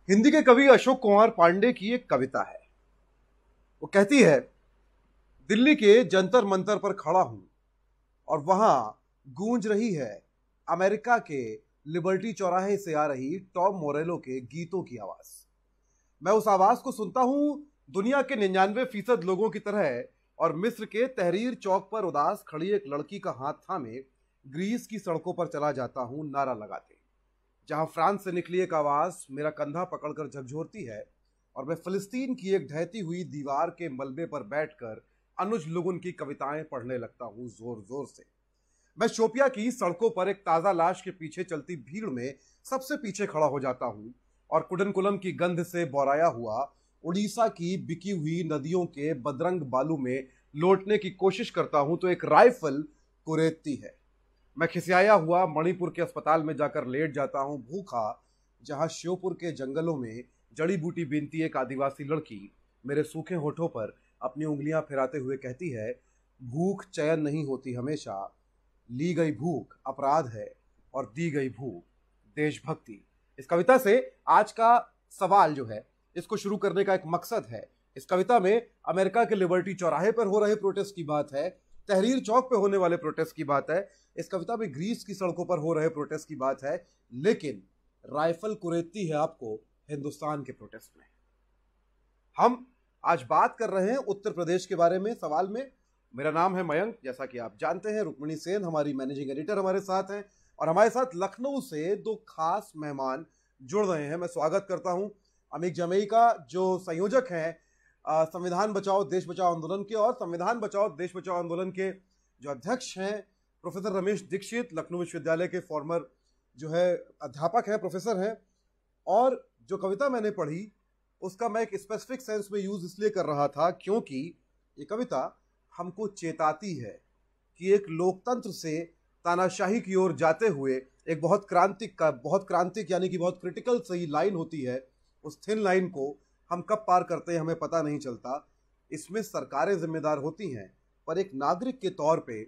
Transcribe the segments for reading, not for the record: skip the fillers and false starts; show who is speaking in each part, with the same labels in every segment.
Speaker 1: हिंदी के कवि अशोक कुमार पांडे की एक कविता है। वो कहती है, दिल्ली के जंतर मंतर पर खड़ा हूं और वहां गूंज रही है अमेरिका के लिबर्टी चौराहे से आ रही टॉम मोरेलो के गीतों की आवाज। मैं उस आवाज को सुनता हूं दुनिया के 99% लोगों की तरह, और मिस्र के तहरीर चौक पर उदास खड़ी एक लड़की का हाथ थामे ग्रीस की सड़कों पर चला जाता हूं नारा लगाते। जहां फ्रांस से निकली एक आवाज मेरा कंधा पकड़कर झकझोरती है और मैं फिलिस्तीन की एक ढहती हुई दीवार के मलबे पर बैठकर अनुज लुगुन की कविताएं पढ़ने लगता हूं जोर जोर से। मैं शोपिया की सड़कों पर एक ताजा लाश के पीछे चलती भीड़ में सबसे पीछे खड़ा हो जाता हूं और कुडनकुलम की गंध से बोराया हुआ उड़ीसा की बिकी हुई नदियों के बदरंग बालू में लौटने की कोशिश करता हूं तो एक राइफल कुरेदती है। मैं खिसियाया हुआ मणिपुर के अस्पताल में जाकर लेट जाता हूं भूखा, जहां श्योपुर के जंगलों में जड़ी बूटी बीनती एक आदिवासी लड़की मेरे सूखे होठों पर अपनी उंगलियां फिराते हुए कहती है, भूख चयन नहीं होती हमेशा, ली गई भूख अपराध है और दी गई भूख देशभक्ति। इस कविता से आज का सवाल जो है, इसको शुरू करने का एक मकसद है। इस कविता में अमेरिका के लिबर्टी चौराहे पर हो रहे प्रोटेस्ट की बात है, तहरीर चौक पे होने वाले प्रोटेस्ट की बात है, इस कविता में ग्रीस की सड़कों पर हो रहे प्रोटेस्ट की बात है, लेकिन राइफल कुरेदती है आपको हिंदुस्तान के प्रोटेस्ट में। हम आज बात कर रहे हैं उत्तर प्रदेश के बारे में। सवाल में मेरा नाम है मयंक, जैसा कि आप जानते हैं। रुक्मिणी सेन हमारी मैनेजिंग एडिटर हमारे साथ हैं और हमारे साथ लखनऊ से दो खास मेहमान जुड़ रहे हैं। मैं स्वागत करता हूं अमिक जमई का, जो संयोजक हैं संविधान बचाओ देश बचाओ आंदोलन के, और संविधान बचाओ देश बचाओ आंदोलन के जो अध्यक्ष हैं प्रोफेसर रमेश दीक्षित, लखनऊ विश्वविद्यालय के फॉर्मर जो है अध्यापक हैं, प्रोफेसर हैं। और जो कविता मैंने पढ़ी उसका मैं एक स्पेसिफिक सेंस में यूज इसलिए कर रहा था क्योंकि ये कविता हमको चेताती है कि एक लोकतंत्र से तानाशाही की ओर जाते हुए एक बहुत क्रांतिक यानी कि बहुत क्रिटिकल सही लाइन होती है। उस थिन लाइन को हम कब पार करते हैं हमें पता नहीं चलता। इसमें सरकारें जिम्मेदार होती हैं, पर एक नागरिक के तौर पे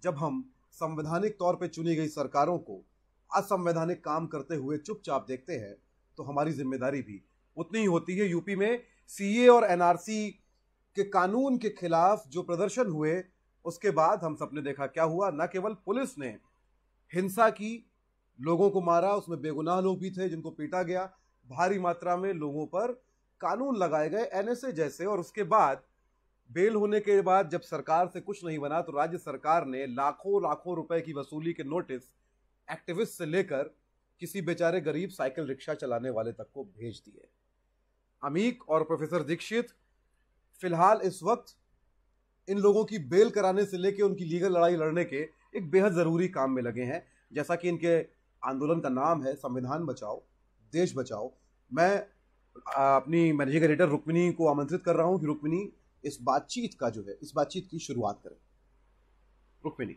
Speaker 1: जब हम संवैधानिक तौर पे चुनी गई सरकारों को असंवैधानिक काम करते हुए चुपचाप देखते हैं तो हमारी जिम्मेदारी भी उतनी ही होती है। यूपी में सीए और एनआरसी के कानून के खिलाफ जो प्रदर्शन हुए, उसके बाद हम सबने देखा क्या हुआ। न केवल पुलिस ने हिंसा की, लोगों को मारा, उसमें बेगुनाह लोग भी थे जिनको पीटा गया, भारी मात्रा में लोगों पर कानून लगाए गए एनएसए जैसे। और उसके बाद बेल होने के बाद जब सरकार से कुछ नहीं बना तो राज्य सरकार ने लाखों लाखों रुपए की वसूली के नोटिस एक्टिविस्ट से लेकर किसी बेचारे गरीब साइकिल रिक्शा चलाने वाले तक को भेज दिए। अमीक और प्रोफेसर दीक्षित फिलहाल इस वक्त इन लोगों की बेल कराने से लेकर उनकी लीगल लड़ाई लड़ने के एक बेहद जरूरी काम में लगे हैं। जैसा कि इनके आंदोलन का नाम है संविधान बचाओ देश बचाओ, मैं अपनी मैनेजिंग एडिटर रुक्मिणी को आमंत्रित कर रहा हूं कि रुक्मिणी इस बातचीत की शुरुआत करें। रुक्मिणी।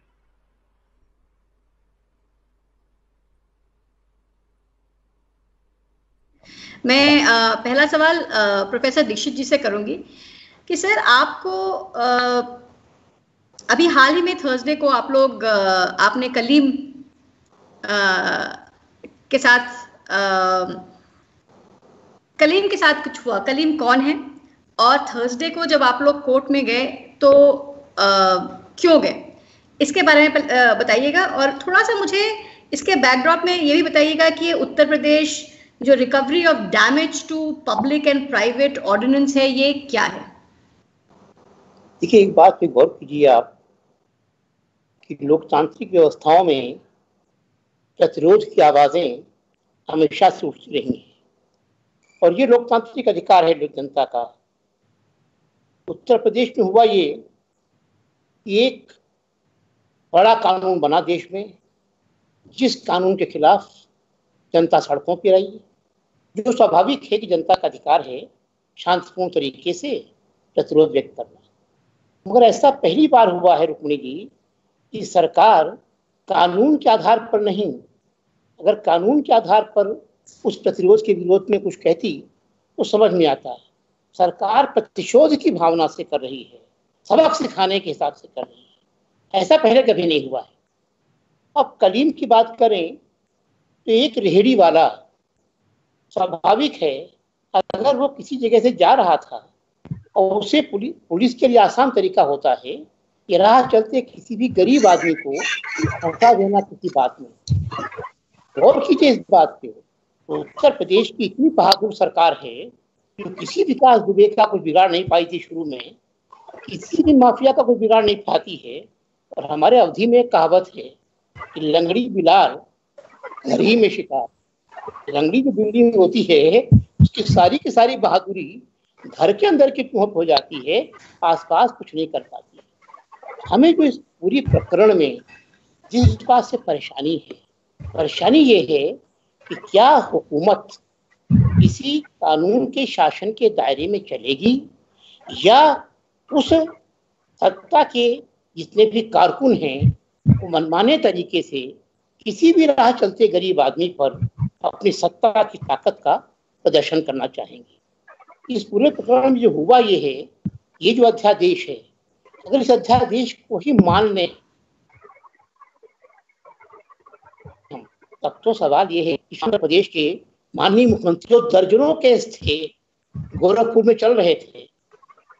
Speaker 2: मैं पहला सवाल प्रोफेसर दीक्षित जी से करूंगी कि सर आपको अभी हाल ही में थर्सडे को आपने कलीम के साथ कुछ हुआ। कलीम कौन है और थर्सडे को जब आप लोग कोर्ट में गए तो क्यों गए, इसके बारे में बताइएगा। और थोड़ा सा मुझे इसके बैकड्रॉप में ये भी बताइएगा कि उत्तर प्रदेश जो recovery of damage to public and private ordinance है, ये क्या है?
Speaker 3: देखिए, एक बात पे गौर कीजिए आप कि लोकतांत्रिक व्यवस्थाओं में प्रतिरोध की आवाजें हमेशा से उठती रही हैं और ये लोकतांत्रिक अधिकार है जनता का। उत्तर प्रदेश में हुआ ये, एक बड़ा कानून बना देश में, जिस कानून के खिलाफ जनता सड़कों पर आई, जो स्वाभाविक है कि जनता का अधिकार है शांतिपूर्ण तरीके से प्रतिरोध व्यक्त करना। मगर ऐसा पहली बार हुआ है रुक्मिणी जी कि सरकार कानून के आधार पर नहीं, अगर कानून के आधार पर उस प्रतिरोध के विरोध में कुछ कहती तो समझ में आता। सरकार प्रतिशोध की भावना से कर रही है, सबक सिखाने के हिसाब से कर रही है, ऐसा पहले कभी नहीं हुआ है। अब कलीम की बात करें तो एक रेहड़ी वाला स्वाभाविक है अगर वो किसी जगह से जा रहा था और उसे पुलिस के लिए आसान तरीका होता है कि राह चलते किसी भी गरीब आदमी को धोखा देना किसी बात में। गौर कीजिए इस बात पे, उत्तर प्रदेश की इतनी बहादुर सरकार है जो किसी विकास दुबे का कुछ बिगाड़ नहीं पाई थी शुरू में, किसी भी माफिया का कोई बिगाड़ नहीं पाती है। और हमारे अवधि में एक कहावत है कि लंगड़ी बिलार घर ही में शिकार। लंगड़ी जो बिल्डिंग होती है उसकी सारी की सारी बहादुरी घर के अंदर की पहुंच हो जाती है, आसपास कुछ नहीं कर पाती है। हमें जो इस पूरी प्रकरण में जिस बात से परेशानी ये है कि क्या हुकूमत किसी कानून के शासन के दायरे में चलेगी या उस सत्ता के जितने भी कारकुन हैं वो मनमाने तरीके से किसी भी राह चलते गरीब आदमी पर अपनी सत्ता की ताकत का प्रदर्शन करना चाहेंगे। इस पूरे प्रकरण में जो हुआ ये है, ये जो अध्यादेश है, अगर इस अध्यादेश को ही मान लें तब तो सवाल ये है कि आंध्र प्रदेश के माननीय मुख्यमंत्री जो दर्जनों केस थे गोरखपुर में चल रहे थे,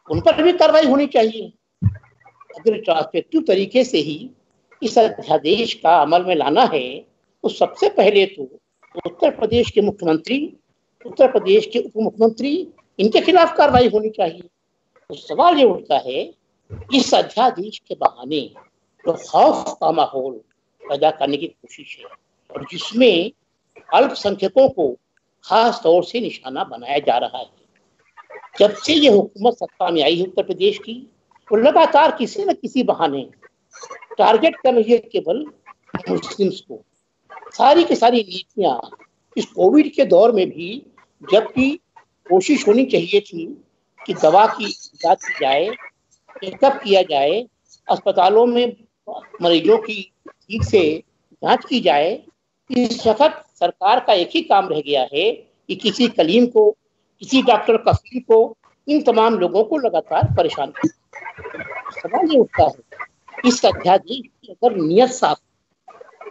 Speaker 3: उन पर भी कार्रवाई होनी चाहिए। अगर ट्रांसपेक्टिव तरीके से ही इस अध्यादेश का अमल में लाना है तो सबसे पहले तो उत्तर प्रदेश के मुख्यमंत्री, उत्तर प्रदेश के उप मुख्यमंत्री, इनके खिलाफ कार्रवाई होनी चाहिए। तो सवाल ये उठता है इस अध्यादेश के बहाने तो खौफ का माहौल पैदा करने की कोशिश है और जिसमें अल्पसंख्यकों को खास तौर से निशाना बनाया जा रहा है। जब से ये हुकूमत सत्ता में आई है उत्तर प्रदेश की, वो लगातार किसी न किसी बहाने टारगेट कर रही है केवल मुस्लिम्स को। सारी की सारी नीतियां इस कोविड के दौर में भी, जबकि कोशिश होनी चाहिए थी कि दवा की इजाद की जाए, चेकअप किया जाए, अस्पतालों में मरीजों की ठीक से जांच की जाए, इस वक्त सरकार का एक ही काम रह गया है कि किसी कलीम को, किसी डॉक्टर कफील को, इन तमाम लोगों को लगातार परेशान करना। सवाल ये उठता है इस अध्यादेश की अगर नियत साफ,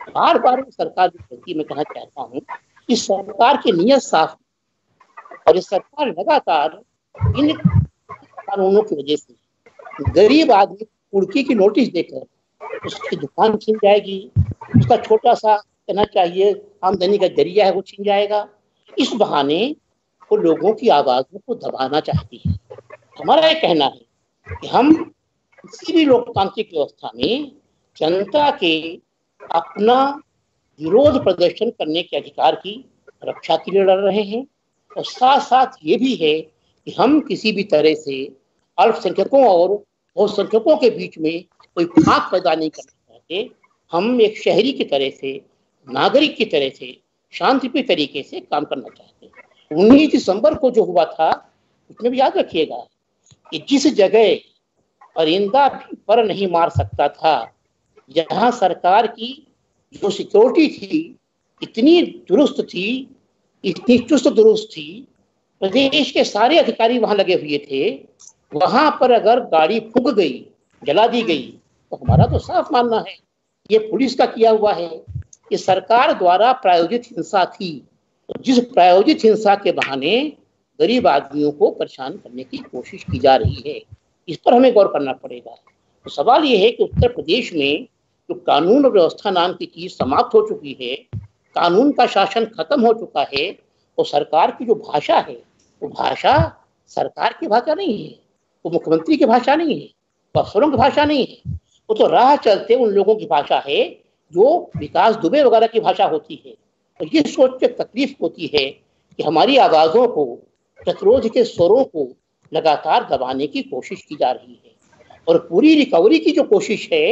Speaker 3: बार बार सरकार की गलती में कहना चाहता हूँ, इस सरकार की नियत साफ और इस सरकार लगातार इन कानूनों की वजह से गरीब आदमी कुर्की की नोटिस देकर उसकी दुकान छीन जाएगी, उसका छोटा सा कहना चाहिए आमदनी का जरिया है वो छीन जाएगा। इस बहाने वो लोगों की आवाजों को दबाना चाहती है। हमारा ये कहना है कि हम किसी भी लोकतांत्रिक व्यवस्था में जनता के अपना विरोध प्रदर्शन करने के अधिकार की रक्षा के लिए लड़ रहे हैं और साथ साथ ये भी है कि हम किसी भी तरह से अल्पसंख्यकों और बहुसंख्यकों के बीच में कोई फाक पैदा नहीं करना चाहते। हम एक शहरी की तरह से, नागरिक की तरह से शांतिप्रिय तरीके से काम करना चाहते हैं। 19 दिसंबर को जो हुआ था उसमें भी याद रखिएगा कि जिस जगह परिंदा भी पर नहीं मार सकता था, जहां सरकार की जो सिक्योरिटी थी इतनी दुरुस्त थी, इतनी चुस्त दुरुस्त थी, प्रदेश के सारे अधिकारी वहां लगे हुए थे, वहां पर अगर गाड़ी फूंक गई, जला दी गई, तो हमारा तो साफ मानना है ये पुलिस का किया हुआ है, ये सरकार द्वारा प्रायोजित हिंसा थी। तो जिस प्रायोजित हिंसा के बहाने गरीब आदमियों को परेशान करने की कोशिश की जा रही है, इस पर हमें गौर करना पड़ेगा। तो सवाल ये है कि उत्तर प्रदेश में जो कानून और व्यवस्था नाम की चीज समाप्त हो चुकी है, कानून का शासन खत्म हो चुका है, और सरकार की जो भाषा है वो भाषा सरकार की भाषा नहीं है, वो मुख्यमंत्री की भाषा नहीं है, वो अफसरों की भाषा नहीं है, वो तो राह चलते उन लोगों की भाषा है जो विकास दुबे वगैरह की भाषा होती है। और ये सोच के तकलीफ होती है कि हमारी आवाजों को, प्रतिरोध के स्वरों को लगातार दबाने की कोशिश की जा रही है और पूरी रिकवरी की जो कोशिश है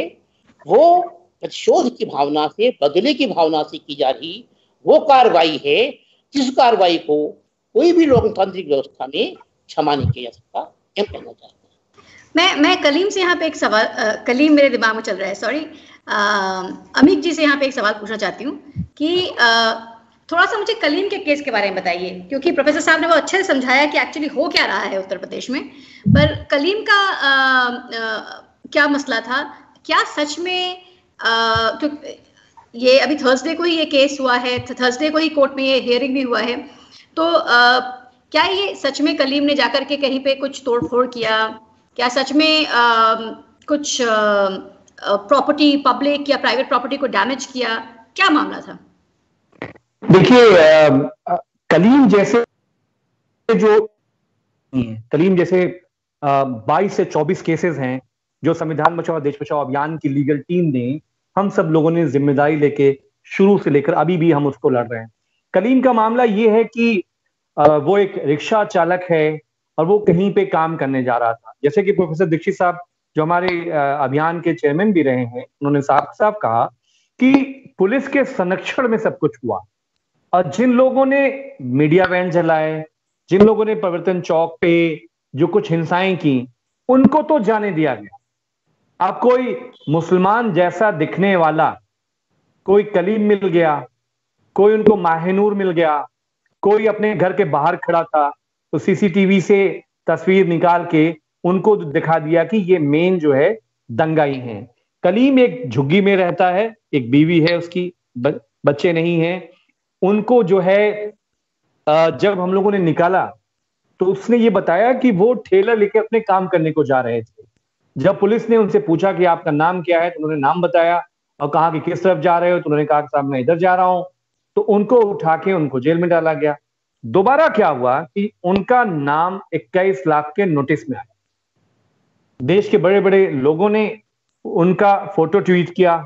Speaker 3: वो प्रतिशोध की भावना से, बदले की भावना से की जा रही वो कार्रवाई है जिस कार्रवाई को कोई भी लोकतांत्रिक व्यवस्था में क्षमा नहीं किया जा सकता। हम कहना चाहते हैं।
Speaker 2: मैं कलीम से यहाँ पे एक सवाल, कलीम मेरे दिमाग में चल रहा है, सॉरी, अमित जी से यहाँ पे एक सवाल पूछना चाहती हूँ कि थोड़ा सा मुझे कलीम के केस के बारे में बताइए, क्योंकि प्रोफेसर साहब ने वो अच्छे से समझाया कि एक्चुअली हो क्या रहा है उत्तर प्रदेश में, पर कलीम का क्या मसला था, क्या सच में ये अभी थर्सडे को ही ये केस हुआ है, थर्सडे को ही कोर्ट में ये हियरिंग भी हुआ है, तो क्या ये सच में कलीम ने जाकर के कहीं पे कुछ तोड़फोड़ किया? क्या सच में कुछ प्रॉपर्टी, पब्लिक या प्राइवेट प्रॉपर्टी को डैमेज किया? क्या मामला था?
Speaker 4: देखिए, कलीम जैसे जो कलीम जैसे 22 से 24 केसेस हैं जो संविधान बचाओ देश बचाओ अभियान की लीगल टीम ने, हम सब लोगों ने जिम्मेदारी लेके शुरू से लेकर अभी भी हम उसको लड़ रहे हैं। कलीम का मामला ये है कि वो एक रिक्शा चालक है और वो कहीं पे काम करने जा रहा था। जैसे कि प्रोफेसर दीक्षित साहब जो हमारे अभियान के चेयरमैन भी रहे हैं, उन्होंने साफ साफ कहा कि पुलिस के संरक्षण में सब कुछ हुआ। और जिन लोगों ने मीडिया वैन जलाए, जिन लोगों ने प्रवर्तन चौक पे जो कुछ हिंसाएं की, उनको तो जाने दिया गया। अब कोई मुसलमान जैसा दिखने वाला कोई कलीम मिल गया, कोई उनको माहिनूर मिल गया, कोई अपने घर के बाहर खड़ा था तो सीसीटीवी से तस्वीर निकाल के उनको दिखा दिया कि ये मेन जो है दंगाई हैं। कलीम एक झुग्गी में रहता है, एक बीवी है उसकी, बच्चे नहीं हैं। उनको जो है जब हम लोगों ने निकाला तो उसने ये बताया कि वो ठेला लेके अपने काम करने को जा रहे थे। जब पुलिस ने उनसे पूछा कि आपका नाम क्या है तो उन्होंने नाम बताया और कहा कि किस तरफ जा रहे हो, तो उन्होंने कहा कि साहब मैं इधर जा रहा हूं। तो उनको उठा के उनको जेल में डाला गया। दोबारा क्या हुआ कि उनका नाम 21 लाख के नोटिस में आया। देश के बड़े बड़े लोगों ने उनका फोटो ट्वीट किया।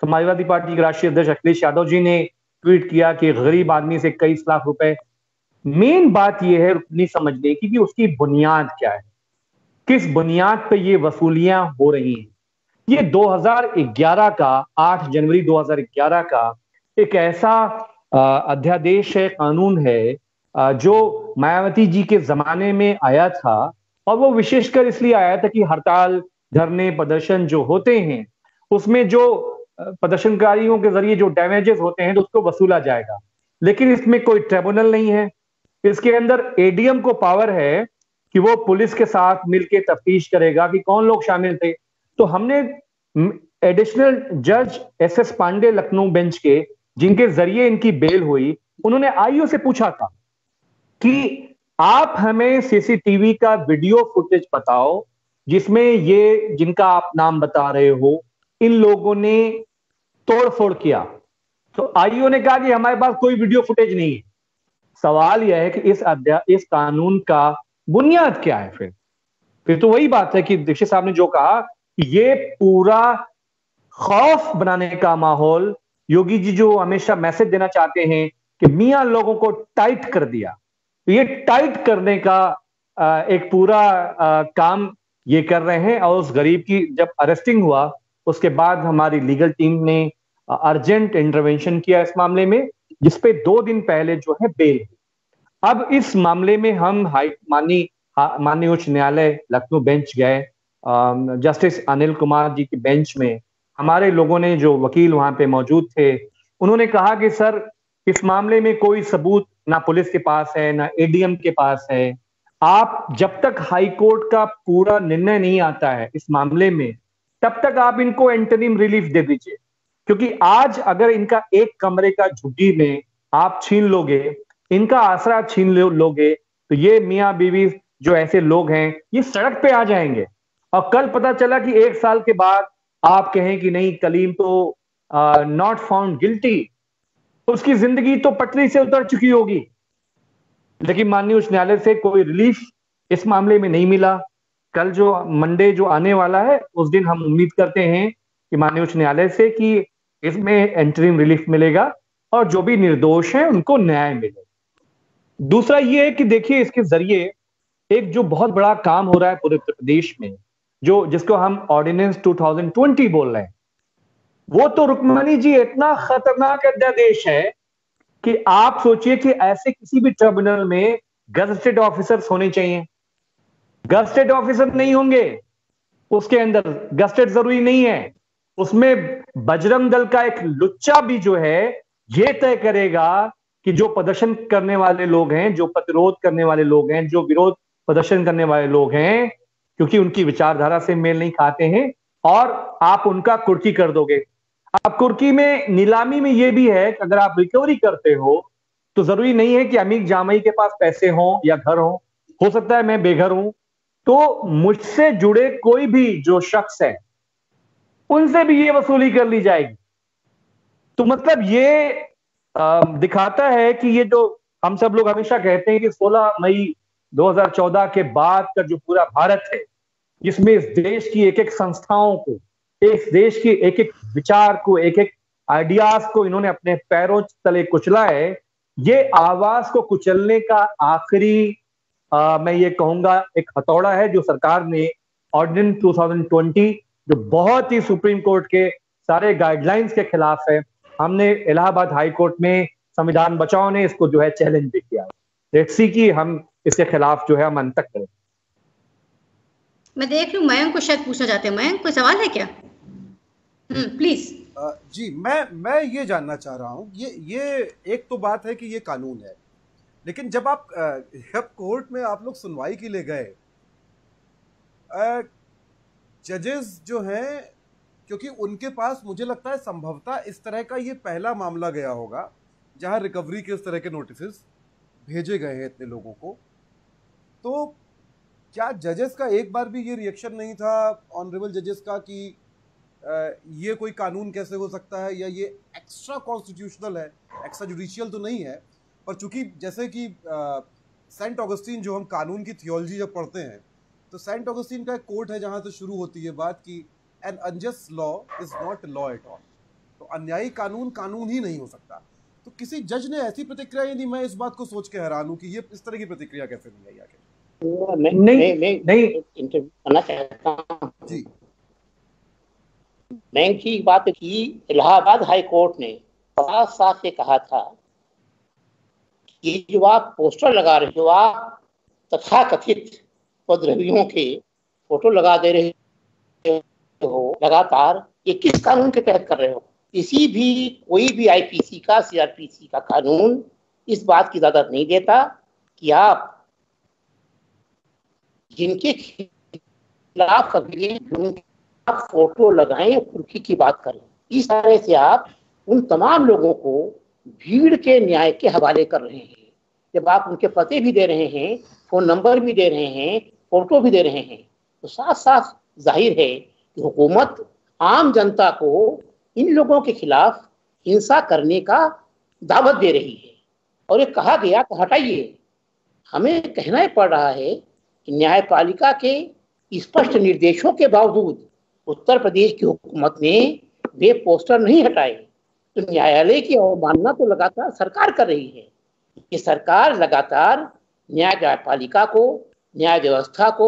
Speaker 4: समाजवादी पार्टी के राष्ट्रीय अध्यक्ष अखिलेश यादव जी ने ट्वीट किया कि गरीब आदमी से 21 लाख रुपए। मेन बात यह है नहीं समझने की कि उसकी बुनियाद क्या है, किस बुनियाद पे ये वसूलियां हो रही हैं। ये 2011 का 8 जनवरी 2011 का एक ऐसा अध्यादेश है, कानून है जो मायावती जी के जमाने में आया था। और वो विशेषकर इसलिए आया था कि हड़ताल, धरने, प्रदर्शन जो होते हैं उसमें जो प्रदर्शनकारियों के जरिए जो डैमेजेस होते हैं तो उसको वसूला जाएगा। लेकिन इसमें कोई ट्रिब्यूनल नहीं है। इसके अंदर एडीएम को पावर है कि वो पुलिस के साथ मिलकर तफ्तीश करेगा कि कौन लोग शामिल थे। तो हमने एडिशनल जज एसएस पांडे लखनऊ बेंच के, जिनके जरिए इनकी बेल हुई, उन्होंने आईओ से पूछा था कि आप हमें सीसीटीवी का वीडियो फुटेज बताओ जिसमें ये जिनका आप नाम बता रहे हो इन लोगों ने तोड़फोड़ किया। तो आईओ ने कहा कि हमारे पास कोई वीडियो फुटेज नहीं है। सवाल यह है कि इस कानून का बुनियाद क्या है? फिर तो वही बात है कि दीक्षित साहब ने जो कहा कि ये पूरा खौफ बनाने का माहौल, योगी जी जो हमेशा मैसेज देना चाहते हैं कि मियां लोगों को टाइट कर दिया, तो ये टाइट करने का एक पूरा काम ये कर रहे हैं। और उस गरीब की जब अरेस्टिंग हुआ उसके बाद हमारी लीगल टीम ने अर्जेंट इंटरवेंशन किया इस मामले में, जिसपे 2 दिन पहले जो है बेल। अब इस मामले में हम माननीय उच्च न्यायालय लखनऊ बेंच गए। जस्टिस अनिल कुमार जी की बेंच में हमारे लोगों ने, जो वकील वहां पे मौजूद थे, उन्होंने कहा कि सर इस मामले में कोई सबूत ना पुलिस के पास है ना एडीएम के पास है। आप जब तक हाई कोर्ट का पूरा निर्णय नहीं आता है इस मामले में, तब तक आप इनको इंटरिम रिलीफ दे दीजिए। क्योंकि आज अगर इनका एक कमरे का झुग्गी में आप छीन लोगे, इनका आसरा छीन लोगे, तो ये मियां बीवी जो ऐसे लोग हैं ये सड़क पे आ जाएंगे। और कल पता चला कि 1 साल के बाद आप कहें कि नहीं कलीम तो नॉट फाउंड गिल्टी, उसकी जिंदगी तो पटरी से उतर चुकी होगी। लेकिन माननीय उच्च न्यायालय से कोई रिलीफ इस मामले में नहीं मिला। कल जो मंडे जो आने वाला है उस दिन हम उम्मीद करते हैं कि माननीय उच्च न्यायालय से कि इसमें इंटरिम रिलीफ मिलेगा और जो भी निर्दोष हैं उनको न्याय मिलेगा। दूसरा ये है कि देखिए इसके जरिए एक जो बहुत बड़ा काम हो रहा है पूरे उत्तर प्रदेश में, जो जिसको हम ऑर्डिनेंस 2020 बोल रहे हैं, वो तो रुक्मणी जी इतना खतरनाक अध्यादेश है कि आप सोचिए कि ऐसे किसी भी ट्रिब्यूनल में गजेटेड ऑफिसर्स होने चाहिए। गजेटेड ऑफिसर नहीं होंगे उसके अंदर, गजेटेड जरूरी नहीं है। उसमें बजरंग दल का एक लुच्चा भी जो है ये तय करेगा कि जो प्रदर्शन करने वाले लोग हैं, जो प्रतिरोध करने वाले लोग हैं, जो विरोध प्रदर्शन करने वाले लोग हैं, क्योंकि उनकी विचारधारा से मेल नहीं खाते हैं, और आप उनका कुर्की कर दोगे। अब कुर्की में नीलामी में ये भी है कि अगर आप रिकवरी करते हो तो जरूरी नहीं है कि अमीर जामई के पास पैसे हों या घर हो सकता है मैं बेघर हूं, तो मुझसे जुड़े कोई भी जो शख्स है उनसे भी ये वसूली कर ली जाएगी। तो मतलब ये दिखाता है कि ये जो हम सब लोग हमेशा कहते हैं कि 16 मई 2014 के बाद का जो पूरा भारत है, जिसमें इस देश की एक एक संस्थाओं को, इस देश की एक एक विचार को, एक एक आइडियाज को इन्होंने अपने पैरों तले कुचला है, ये आवाज को कुचलने का आखिरी मैं ये कहूंगा एक हथौड़ा है जो सरकार ने ऑर्डिनेंस 2020, जो बहुत ही सुप्रीम कोर्ट के सारे गाइडलाइंस के खिलाफ है। हमने इलाहाबाद हाई कोर्ट में संविधान बचाओ ने इसको जो है चैलेंज भी किया। लेट्स सी कि हम इसके खिलाफ जो है हम अंत तक करें।
Speaker 2: मैं देख लूं मयंक को शायद पूछना चाहते हैं। मयंक कोई सवाल है क्या? प्लीज।
Speaker 1: जी, मैं ये जानना चाह रहा हूँ, ये एक तो बात है कि ये कानून है, लेकिन जब कोर्ट में आप लोग सुनवाई के लिए गए, जजेस जो हैं, क्योंकि उनके पास मुझे लगता है संभवतः इस तरह का ये पहला मामला गया होगा जहां रिकवरी के इस तरह के नोटिस भेजे गए हैं इतने लोगों को, तो क्या जजेस का एक बार भी ये रिएक्शन नहीं था ऑनरेबल जजेस का कि ये कोई कानून कैसे हो सकता है, या ये एक्स्ट्रा कॉन्स्टिट्यूशनल है, एक्स्ट्रा जुडिशियल तो नहीं है, पर चूंकि जैसे कि सेंट ऑगस्टीन, जो हम कानून की थियोलॉजी जब पढ़ते हैं तो सेंट ऑगस्टीन का एक कोट है जहां से शुरू होती है बात कि N unjust law is not law at all, तो अन्यायी कानून कानून ही नहीं हो सकता। तो किसी जज ने ऐसी प्रतिक्रिया नहीं, मैं इस बात को सोच के हैरान हूं कि ये इस तरह की प्रतिक्रिया कैसे नहीं आई आगे।
Speaker 3: नहीं इंटरव्यू करना चाहता हूं
Speaker 1: जी।
Speaker 3: बैंक की बात की, इलाहाबाद हाई कोर्ट ने साफ साफ से कहा था कि जो आप पोस्टर लगा रहे हो, आप तथाकथित उपद्रवियों के फोटो लगा दे रहे हो लगातार, ये किस कानून के तहत कर रहे हो? किसी भी कोई भी आईपीसी का, सीआरपीसी का कानून इस बात की इजाजत नहीं देता कि आप जिनके खिलाफ फोटो लगाएं, कुर्की की बात करें। इस तरह से आप उन तमाम लोगों को भीड़ के न्याय के हवाले कर रहे हैं। जब आप उनके पते भी दे रहे हैं, फोन नंबर भी दे रहे हैं, फोटो भी दे रहे हैं, तो साफ साफ जाहिर है कि हुकूमत आम जनता को इन लोगों के खिलाफ हिंसा करने का दावत दे रही है। और ये कहा गया कि हटाइए, हमें कहना पड़ रहा है कि न्यायपालिका के स्पष्ट निर्देशों के बावजूद उत्तर प्रदेश की हुकूमत ने वे पोस्टर नहीं हटाए। तो न्यायालय की अवमानना तो लगातार सरकार कर रही है। ये सरकार लगातार न्यायपालिका को, न्याय व्यवस्था को,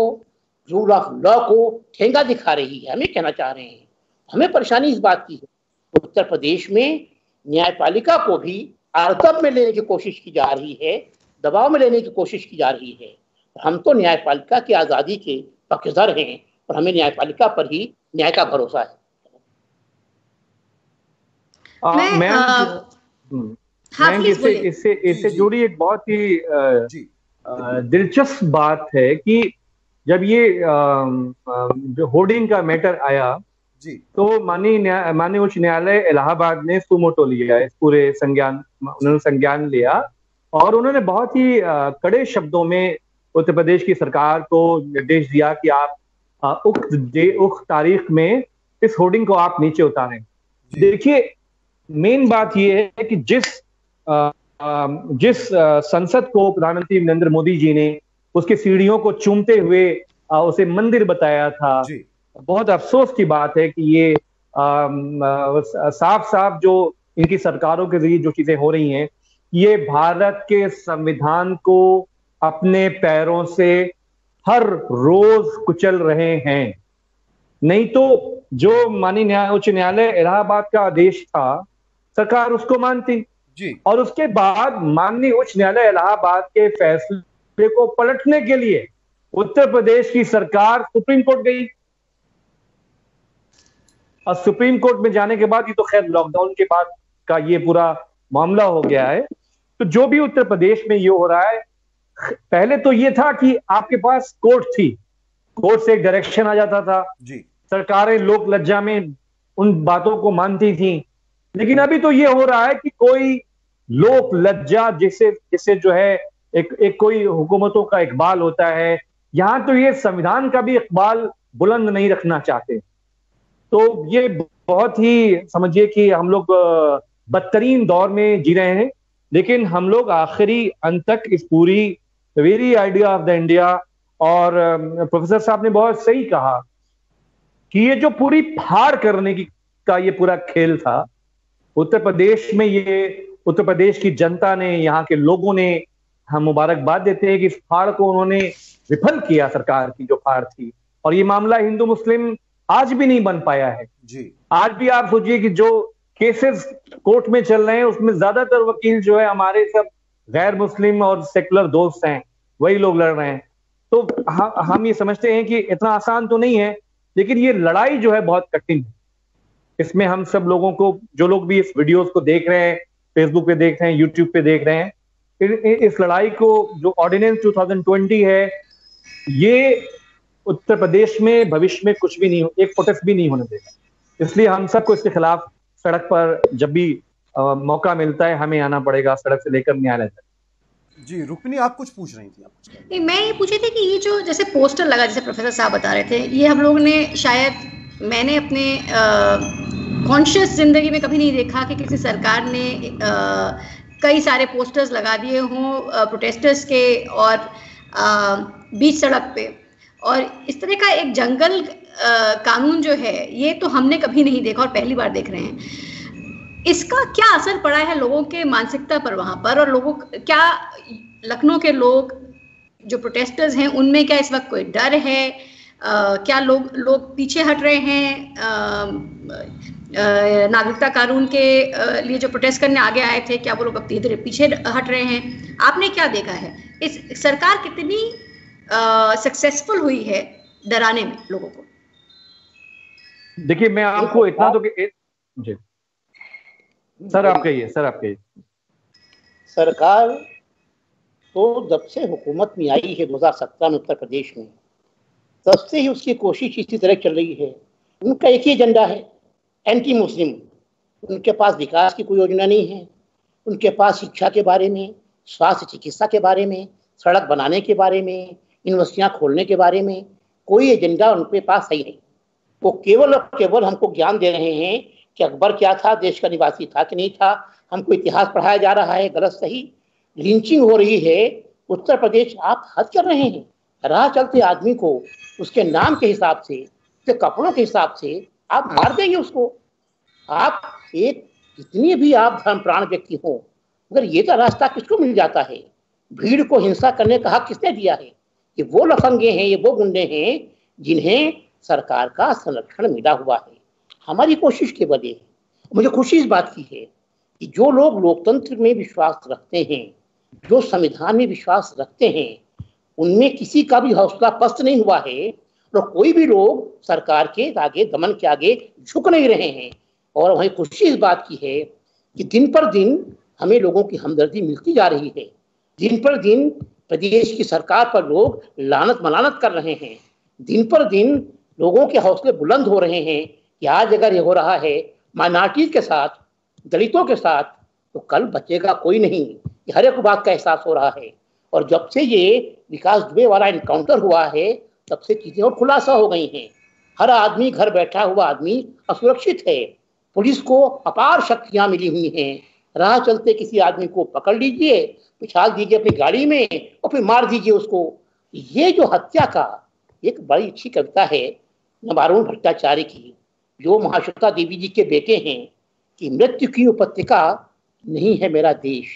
Speaker 3: रूल ऑफ लॉ को ठेंगा दिखा रही है। हमें कहना चाह रहे हैं, हमें परेशानी इस बात की है, उत्तर प्रदेश में न्यायपालिका को भी आर्तब में लेने की कोशिश की जा रही है, दबाव में लेने की कोशिश की जा रही है। हम तो न्यायपालिका की आजादी के पक्षधर हैं और हमें न्यायपालिका पर ही न्याय का भरोसा है।
Speaker 4: इससे जुड़ी एक बहुत ही दिलचस्प बात है कि जब ये जो होर्डिंग का मैटर आया
Speaker 1: जी,
Speaker 4: तो माननीय उच्च न्यायालय इलाहाबाद ने सुमोटो लिया, इस पूरे उन्होंने संज्ञान लिया और उन्होंने बहुत ही कड़े शब्दों में उत्तर प्रदेश की सरकार को निर्देश दिया कि आप उक्त तारीख में इस होर्डिंग को आप नीचे उतारें। देखिए, मेन बात यह है कि जिस संसद को प्रधानमंत्री नरेंद्र मोदी जी ने उसके सीढ़ियों को चूमते हुए उसे मंदिर बताया था, बहुत अफसोस की बात है कि ये साफ साफ जो इनकी सरकारों के जरिए जो चीजें हो रही हैं, ये भारत के संविधान को अपने पैरों से हर रोज कुचल रहे हैं। नहीं तो जो माननीय उच्च न्यायालय इलाहाबाद का आदेश था, सरकार उसको मानती
Speaker 1: जी।
Speaker 4: और उसके बाद माननीय उच्च न्यायालय इलाहाबाद के फैसले को पलटने के लिए उत्तर प्रदेश की सरकार सुप्रीम कोर्ट गई और सुप्रीम कोर्ट में जाने के बाद, ये तो खैर लॉकडाउन के बाद का ये पूरा मामला हो गया है। तो जो भी उत्तर प्रदेश में ये हो रहा है, पहले तो ये था कि आपके पास कोर्ट थी, कोर्ट से एक डायरेक्शन आ जाता था
Speaker 1: जी,
Speaker 4: सरकारें लोक लज्जा में उन बातों को मानती थी। लेकिन अभी तो ये हो रहा है कि कोई लोक लज्जा जिसे जिसे जो है एक कोई हुकूमतों का इकबाल होता है, यहां तो ये संविधान का भी इकबाल बुलंद नहीं रखना चाहते। तो ये बहुत ही समझिए कि हम लोग बदतरीन दौर में जी रहे हैं, लेकिन हम लोग आखिरी अंत तक इस पूरी very idea of the India, और प्रोफेसर साहब ने बहुत सही कहा कि ये जो पूरी फाड़ करने की का ये पूरा खेल था उत्तर प्रदेश में, ये उत्तर प्रदेश की जनता ने, यहाँ के लोगों ने, हम मुबारकबाद देते हैं कि इस फाड़ को उन्होंने विफल किया, सरकार की जो फाड़ थी। और ये मामला हिंदू मुस्लिम आज भी नहीं बन पाया है
Speaker 1: जी।
Speaker 4: आज भी आप सोचिए कि जो केसेस कोर्ट में चल रहे हैं उसमें ज्यादातर वकील जो है हमारे सब गैर मुस्लिम और सेकुलर दोस्त हैं, वही लोग लड़ रहे हैं। तो हम ये समझते हैं कि इतना आसान तो नहीं है, लेकिन ये लड़ाई जो है बहुत कठिन है। इसमें हम सब लोगों को, जो लोग भी इस वीडियोस को देख रहे हैं, फेसबुक पे देख रहे हैं, यूट्यूब पे देख रहे हैं, इस लड़ाई को, जो ऑर्डिनेंस 2020 है, ये उत्तर प्रदेश में भविष्य में कुछ भी नहीं, एक प्रोटेस्ट भी नहीं होने देगा। इसलिए हम सबको इसके खिलाफ सड़क पर जब भी मौका मिलता है हमें आना पड़ेगा, सड़क से लेकर न्यायालय तक।
Speaker 1: जी रुक्मिनी, आप कुछ पूछ रही थी?
Speaker 2: नहीं, मैं ये पूछी थी कि ये जो जैसे पोस्टर लगा, जैसे प्रोफेसर साहब बता रहे थे, ये हम लोगों ने शायद, मैंने अपने कॉन्शियस जिंदगी में कभी नहीं देखा कि किसी सरकार ने कई सारे पोस्टर्स लगा दिए हों प्रोटेस्टर्स के और बीच सड़क पे, और इस तरह का एक जंगल कानून जो है ये तो हमने कभी नहीं देखा और पहली बार देख रहे हैं। इसका क्या असर पड़ा है लोगों के मानसिकता पर वहां पर, और लोगों क्या, लखनऊ के लोग जो प्रोटेस्टर्स हैं उनमें क्या इस वक्त कोई डर है? क्या लोग पीछे हट रहे हैं? नागरिकता कानून के लिए जो प्रोटेस्ट करने आगे आए थे, क्या वो लोग अब धीरे धीरे पीछे हट रहे हैं? आपने क्या देखा है? इस सरकार कितनी सक्सेसफुल हुई है डराने में लोगों को?
Speaker 4: देखिए, मैं आपको इतना तो जी सर आप कहिए, सर आप कहिए।
Speaker 3: सरकार तो जब से हुकूमत में आई है 2017 में उत्तर प्रदेश में, तब से ही उसकी कोशिश इसी तरह चल रही है। उनका एक ही एजेंडा है, एंटी मुस्लिम। उनके पास विकास की कोई योजना नहीं है, उनके पास शिक्षा के बारे में, स्वास्थ्य चिकित्सा के बारे में, सड़क बनाने के बारे में, यूनिवर्सिटियाँ खोलने के बारे में कोई एजेंडा उनके पास है नहीं। वो केवल और केवल हमको ज्ञान दे रहे हैं कि अकबर क्या था, देश का निवासी था कि नहीं था, हमको इतिहास पढ़ाया जा रहा है, गलत सही। लिंचिंग हो रही है उत्तर प्रदेश, आप हद कर रहे हैं। राह चलते आदमी को उसके नाम के हिसाब से, उसके कपड़ों के हिसाब से आप मार देंगे उसको। आप एक कितनी भी आप धर्म प्राण व्यक्ति हो, मगर ये तो रास्ता किसको मिल जाता है? भीड़ को हिंसा करने का हक किसने दिया है? ये वो लफंगे हैं, ये वो गुंडे हैं जिन्हें सरकार का संरक्षण मिला हुआ है। हमारी कोशिश केवल ये है, मुझे खुशी इस बात की है कि जो लोग लोकतंत्र में विश्वास रखते हैं, जो संविधान में विश्वास रखते हैं, उनमें किसी का भी हौसला पस्त नहीं हुआ है और कोई भी लोग सरकार के आगे, दमन के आगे झुक नहीं रहे हैं। और वही खुशी इस बात की है कि दिन पर दिन हमें लोगों की हमदर्दी मिलती जा रही है। दिन पर दिन प्रदेश की सरकार पर लोग लानत मलानत कर रहे हैं। दिन पर दिन लोगों के हौसले बुलंद हो रहे हैं कि आज अगर ये हो रहा है माइनॉरिटीज के साथ, दलितों के साथ, तो कल बचेगा कोई नहीं। ये हर एक बात का एहसास हो रहा है। और जब से ये विकास दुबे वाला इनकाउंटर हुआ है, तब से चीजें और खुलासा हो गई हैं। हर आदमी, घर बैठा हुआ आदमी असुरक्षित है। पुलिस को अपार शक्तियां मिली हुई हैं। राह चलते किसी आदमी को पकड़ लीजिए, पिछाल दीजिए अपनी गाड़ी में और फिर मार दीजिए उसको। ये जो हत्या का एक बड़ी अच्छी कविता है नबारुण भट्टाचार्य की, जो महाश्वेता देवी जी के बेटे हैं, कि मृत्यु की उपत्यका नहीं है मेरा देश,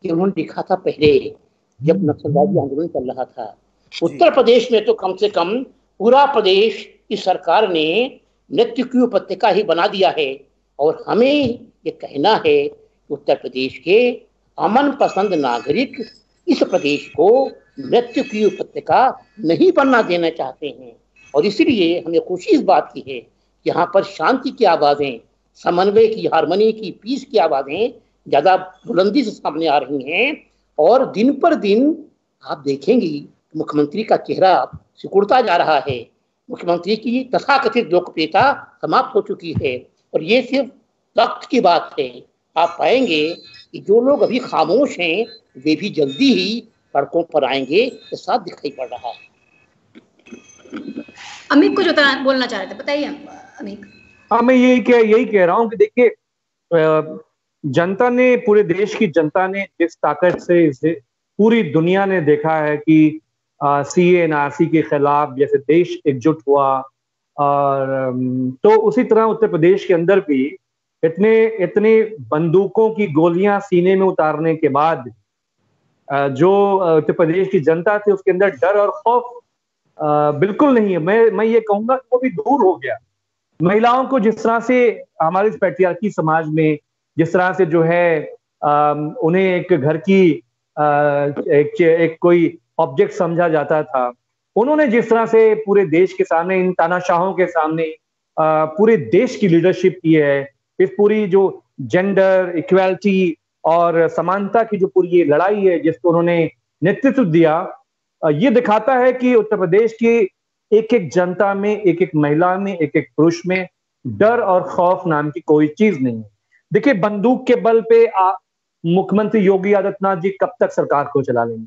Speaker 3: ये उन्होंने लिखा था पहले जब नक्सलवादी आंदोलन चल रहा था। उत्तर प्रदेश में तो कम से कम पूरा प्रदेश की सरकार ने मृत्यु की उपत्यका ही बना दिया है। और हमें ये कहना है कि उत्तर प्रदेश के अमन पसंद नागरिक इस प्रदेश को मृत्यु की उपत्यका नहीं बनना देना चाहते हैं। और इसलिए हमें खुशी इस बात की है, यहाँ पर शांति की आवाजें, समन्वय की, हार्मनी की, पीस की आवाजें ज्यादा बुलंदी से सामने आ रही हैं। और दिन पर दिन आप देखेंगी मुख्यमंत्री का चेहरा सिकुड़ता जा रहा है। मुख्यमंत्री की तथाकथित लोकप्रियता समाप्त हो चुकी है। और ये सिर्फ वक्त की बात है। आप पाएंगे कि जो लोग अभी खामोश हैं वे भी जल्दी ही सड़कों पर आएंगे, ये साफ दिखाई पड़ रहा है।
Speaker 2: अमित कुछ बोलना चाह रहे थे, बताइए अमित।
Speaker 4: हाँ, मैं यही कह रहा हूँ कि देखिए, जनता ने, पूरे देश की जनता ने जिस ताकत से पूरी दुनिया ने देखा है कि CA-NRC के खिलाफ जैसे देश एकजुट हुआ, और तो उसी तरह उत्तर प्रदेश के अंदर भी इतने बंदूकों की गोलियां सीने में उतारने के बाद जो उत्तर प्रदेश की जनता थी उसके अंदर डर और खौफ बिल्कुल नहीं है। मैं ये कहूंगा कि वो भी दूर हो गया। महिलाओं को जिस तरह से हमारे इस पैट्रियार्की समाज में जिस तरह से जो है उन्हें एक घर की एक कोई ऑब्जेक्ट समझा जाता था, उन्होंने जिस तरह से पूरे देश के सामने, इन तानाशाहों के सामने पूरे देश की लीडरशिप की है, इस पूरी जो जेंडर इक्वालिटी और समानता की जो पूरी ये लड़ाई है जिसको उन्होंने नेतृत्व दिया, ये दिखाता है कि उत्तर प्रदेश की एक एक जनता में, एक एक महिला में, एक एक पुरुष में डर और खौफ नाम की कोई चीज नहीं है। देखिए, बंदूक के बल पे मुख्यमंत्री योगी आदित्यनाथ जी कब तक सरकार को चला लेंगे?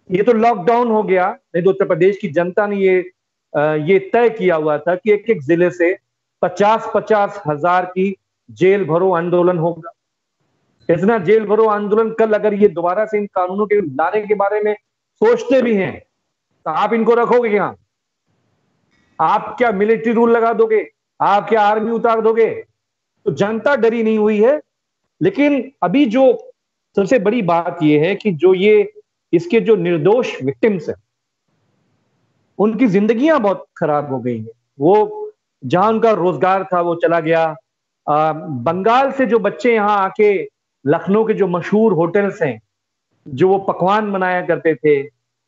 Speaker 4: ये तो लॉकडाउन हो गया, नहीं तो उत्तर प्रदेश की जनता ने ये तय किया हुआ था कि एक एक जिले से 50-50 हजार की जेल भरो आंदोलन होगा। इतना जेल भरो आंदोलन कल अगर ये दोबारा से इन कानूनों के लाने के बारे में सोचते भी हैं तो आप इनको रखोगे क्या? आप क्या मिलिट्री रूल लगा दोगे? आप क्या आर्मी उतार दोगे? तो जनता डरी नहीं हुई है। लेकिन अभी जो सबसे बड़ी बात यह है कि जो इसके जो निर्दोष विक्टिम्स हैं उनकी जिंदगियां बहुत खराब हो गई हैं। वो जहां उनका रोजगार था वो चला गया। बंगाल से जो बच्चे यहाँ आके लखनऊ के जो मशहूर होटल्स हैं, जो वो पकवान बनाया करते थे,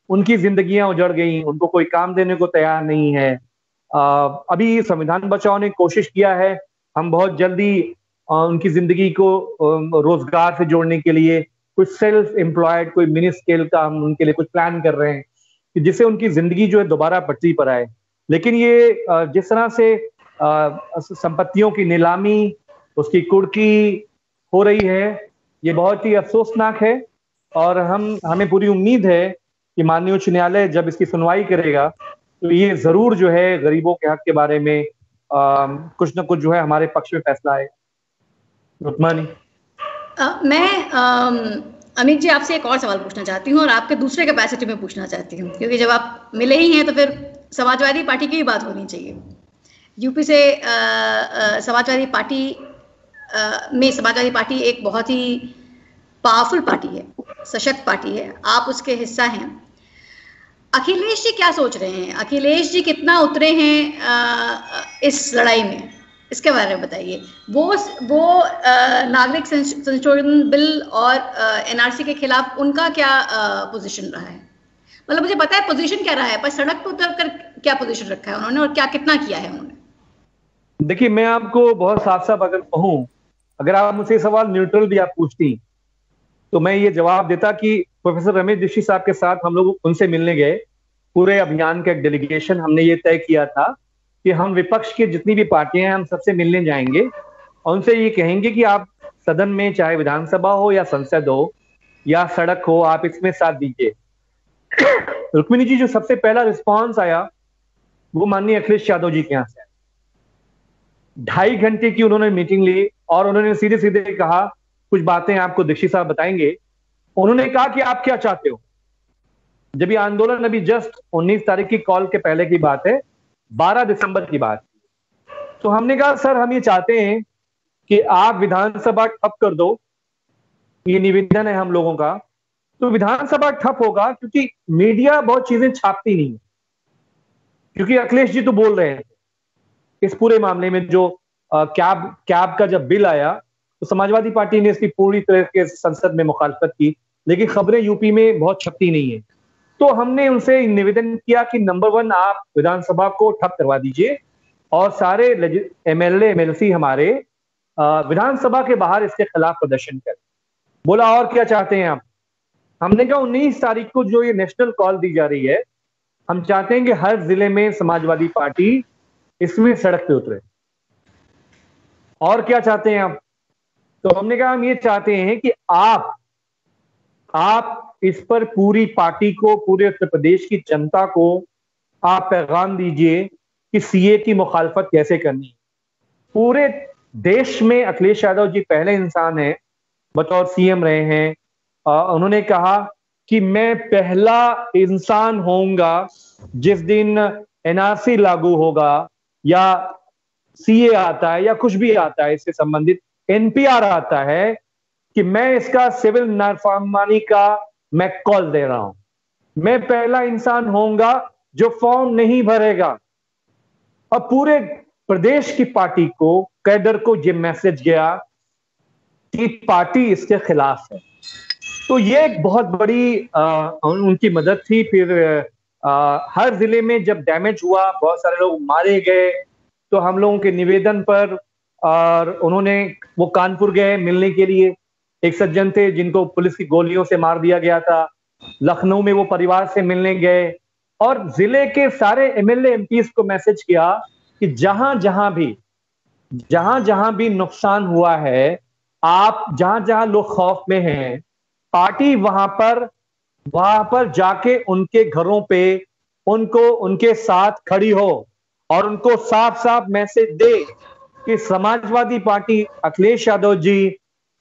Speaker 4: उनकी जिंदगियां उजड़ गई। उनको कोई काम देने को तैयार नहीं है। अभी संविधान बचाओ ने कोशिश किया है, हम बहुत जल्दी उनकी जिंदगी को रोजगार से जोड़ने के लिए कुछ सेल्फ एम्प्लॉयड, कोई मिनी स्केल का हम उनके लिए कुछ प्लान कर रहे हैं कि जिससे उनकी जिंदगी जो है दोबारा पटरी पर आए। लेकिन ये जिस तरह से संपत्तियों की नीलामी, उसकी कुर्की हो रही है, ये बहुत ही अफसोसनाक है। और हमें पूरी उम्मीद है कि माननीय उच्च न्यायालय जब इसकी सुनवाई करेगा तो ये जरूर जो है गरीबों के हक के बारे में कुछ न कुछ जो है हमारे पक्ष में फैसला है। रुक्मानी,
Speaker 2: मैं अमित जी आपसे एक और सवाल पूछना चाहती हूँ और आपके दूसरे कैपेसिटी में पूछना चाहती हूँ, क्योंकि जब आप मिले ही हैं तो फिर समाजवादी पार्टी की भी बात होनी चाहिए। यूपी से समाजवादी पार्टी में समाजवादी पार्टी एक बहुत ही पावरफुल पार्टी है, सशक्त पार्टी है, आप उसके हिस्सा हैं। अखिलेश जी क्या सोच रहे हैं? अखिलेश जी कितना उतरे हैं इस लड़ाई में, इसके बारे में बताइए। वो नागरिक संशोधन बिल और NRC के खिलाफ उनका क्या पोजीशन रहा है? मतलब मुझे पता है पोजीशन क्या रहा है, पर सड़क पर उतर कर क्या पोजीशन रखा है उन्होंने और क्या कितना किया है उन्होंने?
Speaker 4: देखिए, मैं आपको बहुत साफ साफ अगर कहूं, अगर आप मुझसे सवाल न्यूट्रल भी आप पूछती तो मैं ये जवाब देता कि प्रोफेसर रमेश दीक्षित साहब के साथ हम लोग उनसे मिलने गए, पूरे अभियान का एक डेलीगेशन, हमने ये तय किया था कि हम विपक्ष की जितनी भी पार्टियां हैं हम सबसे मिलने जाएंगे और उनसे ये कहेंगे कि आप सदन में, चाहे विधानसभा हो या संसद हो या सड़क हो, आप इसमें साथ दीजिए। रुक्मिणी जी, जो सबसे पहला रिस्पॉन्स आया वो माननीय अखिलेश यादव जी के यहाँ से। 2.5 घंटे की उन्होंने मीटिंग ली और उन्होंने सीधे सीधे कहा, कुछ बातें आपको दीक्षित साहब बताएंगे। उन्होंने कहा कि आप क्या चाहते हो। जब ये आंदोलन अभी जस्ट 19 तारीख की कॉल के पहले की बात है, 12 दिसंबर की बात, तो हमने कहा सर हम ये चाहते हैं कि आप विधानसभा ठप कर दो, ये निवेदन है हम लोगों का। तो विधानसभा ठप होगा क्योंकि मीडिया बहुत चीजें छापती नहीं, क्योंकि अखिलेश जी तो बोल रहे हैं इस पूरे मामले में। जो कैब का जब बिल आया तो समाजवादी पार्टी ने इसकी पूरी तरह के संसद में मुखालफत की, लेकिन खबरें यूपी में बहुत छपती नहीं है। तो हमने उनसे निवेदन किया कि नंबर 1 आप विधानसभा को ठप करवा दीजिए और सारे MLA MLC हमारे विधानसभा के बाहर इसके खिलाफ प्रदर्शन करें। बोला और क्या चाहते हैं आप? हमने कहा 19 तारीख को जो ये नेशनल कॉल दी जा रही है, हम चाहते हैं कि हर जिले में समाजवादी पार्टी इसमें सड़क पे उतरे। और क्या चाहते हैं आप? तो हमने कहा हम ये चाहते हैं कि आप इस पर पूरी पार्टी को, पूरे उत्तर प्रदेश की जनता को आप पैगाम दीजिए कि सीए की मुखालफत कैसे करनी है। पूरे देश में अखिलेश यादव जी पहले इंसान हैं बतौर सीएम रहे हैं। उन्होंने कहा कि मैं पहला इंसान होऊंगा जिस दिन एनआरसी लागू होगा या सीए आता है या कुछ भी आता है इससे संबंधित, एनपीआर आता है, कि मैं इसका सिविल नाफरमानी का मैं कॉल दे रहा हूं। मैं पहला इंसान होऊंगा जो फॉर्म नहीं भरेगा। और पूरे प्रदेश की पार्टी को, कैडर को ये मैसेज गया कि पार्टी इसके खिलाफ है। तो ये एक बहुत बड़ी उनकी मदद थी। फिर हर जिले में जब डैमेज हुआ, बहुत सारे लोग मारे गए, तो हम लोगों के निवेदन पर और वो कानपुर गए मिलने के लिए। एक सज्जन थे जिनको पुलिस की गोलियों से मार दिया गया था, लखनऊ में वो परिवार से मिलने गए और जिले के सारे एमएलए एमपीज को मैसेज किया कि जहां जहां भी नुकसान हुआ है, आप जहां जहां लोग खौफ में हैं, पार्टी वहां पर जाके उनके घरों पे उनके साथ खड़ी हो और उनको साफ साफ मैसेज दे कि समाजवादी पार्टी, अखिलेश यादव जी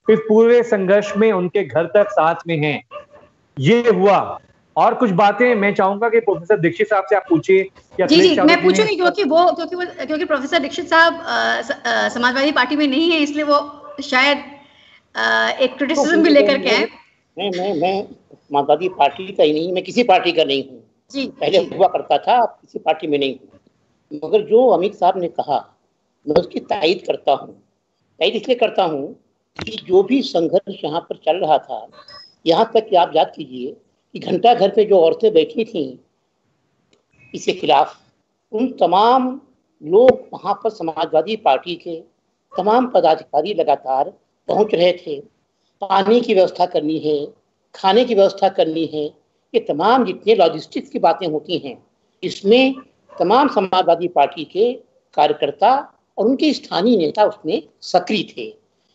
Speaker 4: इस पूरे संघर्ष में उनके घर तक साथ में हैं। ये हुआ। और कुछ बातें मैं चाहूंगा कि प्रोफेसर दीक्षित साहब से आप पूछिए।
Speaker 2: जी मैं पूछूंगी क्योंकि प्रोफेसर दीक्षित साहब समाजवादी पार्टी में नहीं है, इसलिए वो शायद एक क्रिटिसिज्म भी लेकर के आए।
Speaker 3: मैं समाजवादी पार्टी का ही नहीं, मैं किसी पार्टी का नहीं हूँ जी। पहले हुआ करता था, अब किसी पार्टी में नहीं हूँ। मगर जो अमित साहब ने कहा मैं उसकी तायीद करता हूँ। तायीद इसलिए करता हूँ कि जो भी संघर्ष यहाँ पर चल रहा था, यहाँ तक कि आप याद कीजिए कि घंटा घर पे जो औरतें बैठी थीं इसके खिलाफ, उन तमाम लोग वहाँ पर समाजवादी पार्टी के तमाम पदाधिकारी लगातार पहुँच रहे थे। पानी की व्यवस्था करनी है, खाने की व्यवस्था करनी है, ये तमाम जितने लॉजिस्टिक्स की बातें होती हैं, इसमें तमाम समाजवादी पार्टी के कार्यकर्ता और उनके स्थानीय नेता उसमें सक्रिय थे।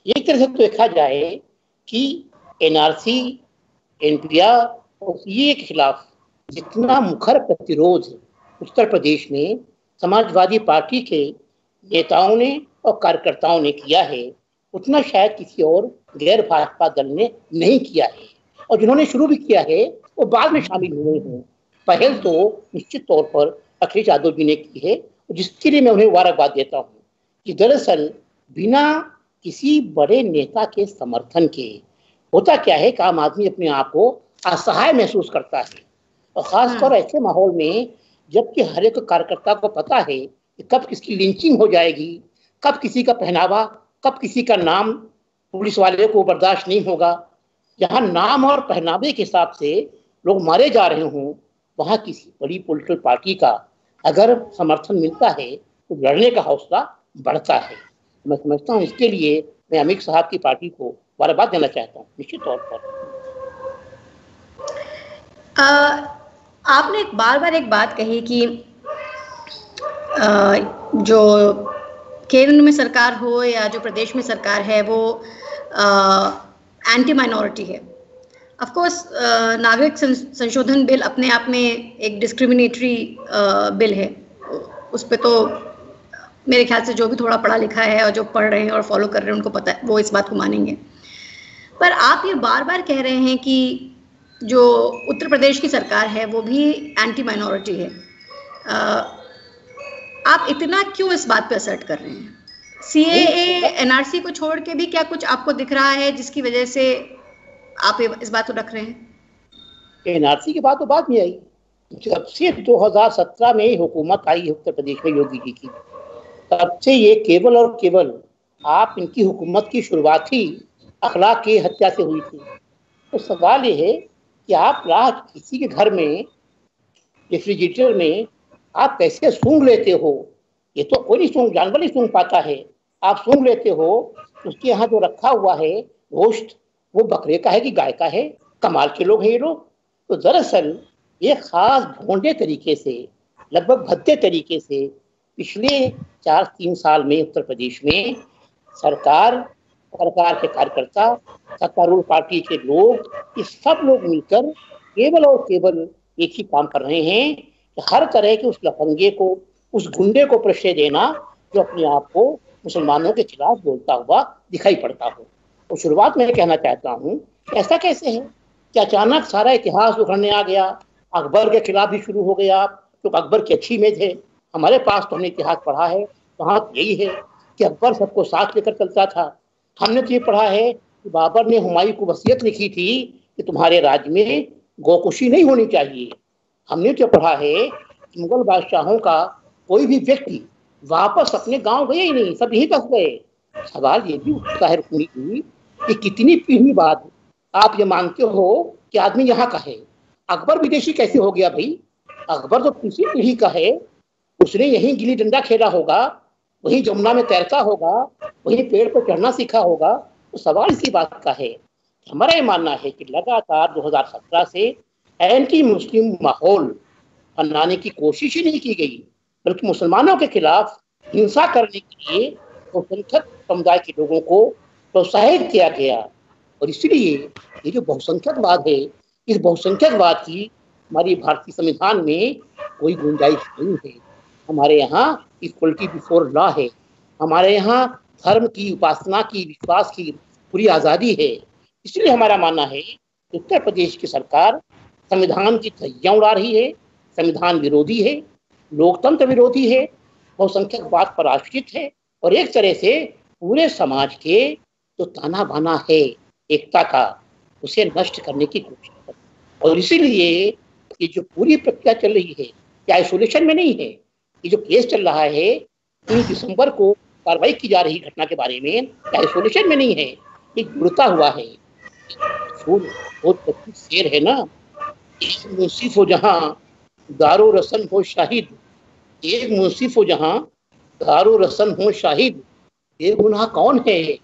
Speaker 3: एक तरह से तो देखा जाए कि एनआरसी, एनपीआर और सीए के खिलाफ जितना मुखर प्रतिरोध उत्तर प्रदेश में समाजवादी पार्टी के नेताओं ने और कार्यकर्ताओं ने किया है, उतना शायद किसी और गैर भाजपा दल ने नहीं किया है। और जिन्होंने शुरू भी किया है वो बाद में शामिल हुए हैं। पहल तो निश्चित तौर पर अखिलेश यादव जी ने की है, जिसके लिए मैं उन्हें मुबारकबाद देता हूँ कि दरअसल बिना किसी बड़े नेता के समर्थन के होता क्या है कि आम आदमी अपने आप को असहाय महसूस करता है। और खासतौर ऐसे माहौल में जबकि हर एक कार्यकर्ता को पता है कि कब किसकी लिंचिंग हो जाएगी, कब किसी का पहनावा, कब किसी का नाम पुलिस वाले को बर्दाश्त नहीं होगा, जहाँ नाम और पहनावे के हिसाब से लोग मारे जा रहे हों, वहाँ किसी बड़ी पॉलिटिकल पार्टी का अगर समर्थन मिलता है तो लड़ने का हौसला बढ़ता है। मैं समझता हूँ इसके लिए मैं अमित साहब की पार्टी को मुबारकबाद देना चाहता हूँ निश्चित तौर पर।
Speaker 2: आपने बार बार एक बात कही कि जो केंद्र में सरकार हो या जो प्रदेश में सरकार है वो एंटी माइनॉरिटी है। ऑफ कोर्स नागरिक संशोधन बिल अपने आप में एक डिस्क्रिमिनेटरी बिल है, उस पे तो मेरे ख्याल से जो भी थोड़ा पढ़ा लिखा है और जो पढ़ रहे हैं और फॉलो कर रहे हैं उनको पता है, वो इस बात को मानेंगे। पर आप ये बार बार कह रहे हैं कि जो उत्तर प्रदेश की सरकार है वो भी एंटी माइनॉरिटी है। आप इतना क्यों इस बात पे असर्ट कर रहे हैं? सीएए, एनआरसी को छोड़ के भी क्या कुछ आपको दिख रहा है जिसकी वजह से आप इस बात को रख रहे हैं?
Speaker 3: एनआरसी की बात तो बाद में आई, जब से 2017 में हुकूमत आई उत्तर प्रदेश में योगी जी की, तब से ये केवल और केवल आप इनकी हुकूमत की शुरुआत ही अखलाक की हत्या से हुई थी। तो सवाल ये है कि आप रात किसी के घर में रेफ्रिजरेटर में आप कैसे सूंघ लेते हो? ये तो कोई नहीं सूंघ, जानवर नहीं सूंघ पाता है। आप सूंघ लेते हो, उसके यहाँ जो रखा हुआ है गोश्त वो बकरे का है कि गाय का है? कमाल के लोग हैं ये लोग। तो दरअसल ये खास भोंडे तरीके से, लगभग भद्दे तरीके से पिछले 4-3 साल में उत्तर प्रदेश में सरकार सरकार के कार्यकर्ता, सत्तारूढ़ पार्टी के लोग, ये सब लोग मिलकर केवल और केवल एक ही काम कर रहे हैं कि हर तरह के उस लफंगे को, उस गुंडे को प्रश्रय देना जो अपने आप को मुसलमानों के खिलाफ बोलता हुआ दिखाई पड़ता हो। तो शुरुआत में कहना चाहता हूँ, ऐसा कैसे है कि अचानक सारा इतिहास उखड़ने आ गया, अकबर के खिलाफ भी शुरू हो गया, तो अकबर की अच्छी में थे। हमारे पास तो हमने इतिहास पढ़ा है, वहाँ यही है कि अकबर सबको साथ लेकर चलता था। हमने तो ये पढ़ा है कि बाबर ने हुमायूं को वसीयत लिखी थी कि तुम्हारे राज्य में गौकुशी नहीं होनी चाहिए। हमने तो पढ़ा है कि मुगल बादशाहों का कोई भी व्यक्ति वापस अपने गांव गए ही नहीं, सब यहीं फंस गए। सवाल ये भी उठता है रुक्मिणी जी कि कितनी पीढ़ी बाद आप ये मानते हो कि आदमी यहाँ का है। अकबर विदेशी कैसे हो गया भाई? अकबर तो तीसरी पीढ़ी का है, उसने यहीं गिल्ली डंडा खेला होगा, वहीं जमुना में तैरता होगा, वहीं पेड़ पर चढ़ना सीखा होगा। तो सवाल इसी बात का है। हमारा ये मानना है कि लगातार 2017 से एंटी मुस्लिम माहौल बनाने की कोशिश ही नहीं की गई, बल्कि मुसलमानों के खिलाफ हिंसा करने के लिए बहुसंख्यक समुदाय के लोगों को प्रोत्साहित किया गया। और इसलिए ये जो बहुसंख्यकवाद है, इस बहुसंख्यकवाद की हमारी भारतीय संविधान में कोई गुंजाइश नहीं है। हमारे यहाँ इक्वलिटी बिफोर लॉ है, हमारे यहाँ धर्म की, उपासना की, विश्वास की पूरी आज़ादी है। इसलिए हमारा मानना है कि उत्तर प्रदेश की सरकार संविधान की धज्जियां उड़ा रही है, संविधान विरोधी है, लोकतंत्र विरोधी है, बहुसंख्यकवाद पर आश्रित है और एक तरह से पूरे समाज के जो ताना बाना है एकता का, उसे नष्ट करने की कोशिश कर। और इसीलिए ये जो पूरी प्रक्रिया चल रही है, ये आइसोलेशन में नहीं है। ये जो केस चल रहा है 3 दिसंबर को कार्रवाई की जा रही घटना के बारे में, आइसोलेशन में नहीं है, ये जुड़ता हुआ है। शेर है ना, एक मुंसिफ हो जहाँ दारो रसन हो शाहिद, एक मुंसिफ हो जहाँ दारो रसन हो शाहिद, बेगुनाह कौन है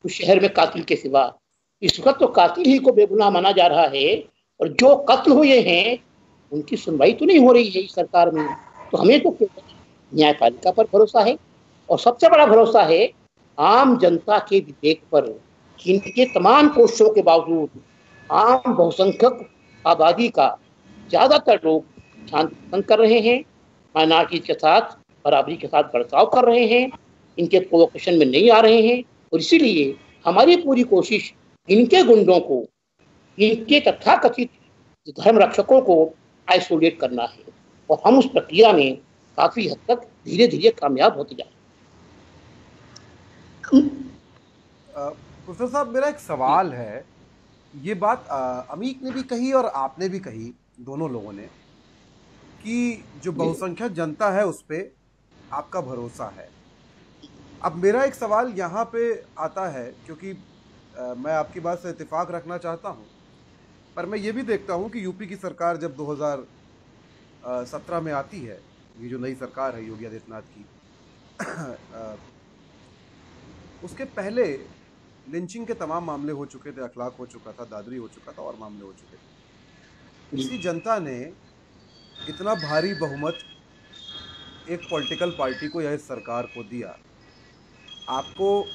Speaker 3: उस शहर में कातिल के सिवा। इस वक्त तो कातिल ही को बेगुनाह माना जा रहा है और जो कत्ल हुए हैं उनकी सुनवाई तो नहीं हो रही है इस सरकार में। तो हमें तो न्यायपालिका पर भरोसा है और सबसे बड़ा भरोसा है आम जनता के विवेक पर। इनके तमाम कोशिशों के बावजूद आम बहुसंख्यक आबादी का ज्यादातर लोग शांति भंग कर रहे हैं, माइनॉरिटी के साथ बराबरी के साथ बर्ताव कर रहे हैं, इनके प्रोवोकेशन में नहीं आ रहे हैं। और इसीलिए हमारी पूरी कोशिश इनके गुंडों को, इनके तथाकथित धर्म रक्षकों को आइसोलेट करना है और हम उस प्रक्रिया में काफी हद तक धीरे धीरे कामयाब होते जा रहे हैं।
Speaker 1: प्रोफेसर साहब, मेरा एक सवाल है। ये बात अमीक ने भी कही और आपने भी कही, दोनों लोगों ने, कि जो बहुसंख्यक जनता है उस पर आपका भरोसा है। अब मेरा एक सवाल यहाँ पे आता है, क्योंकि मैं आपकी बात से इत्तेफाक रखना चाहता हूँ, पर मैं ये भी देखता हूँ कि यूपी की सरकार जब 2017 में आती है, ये जो नई सरकार है योगी आदित्यनाथ की, उसके पहले लिंचिंग के तमाम मामले हो चुके थे, अखलाक हो चुका था, दादरी हो चुका था और मामले हो चुके थे। इसी जनता ने इतना भारी बहुमत एक पॉलिटिकल पार्टी को या इस सरकार को दिया, आपको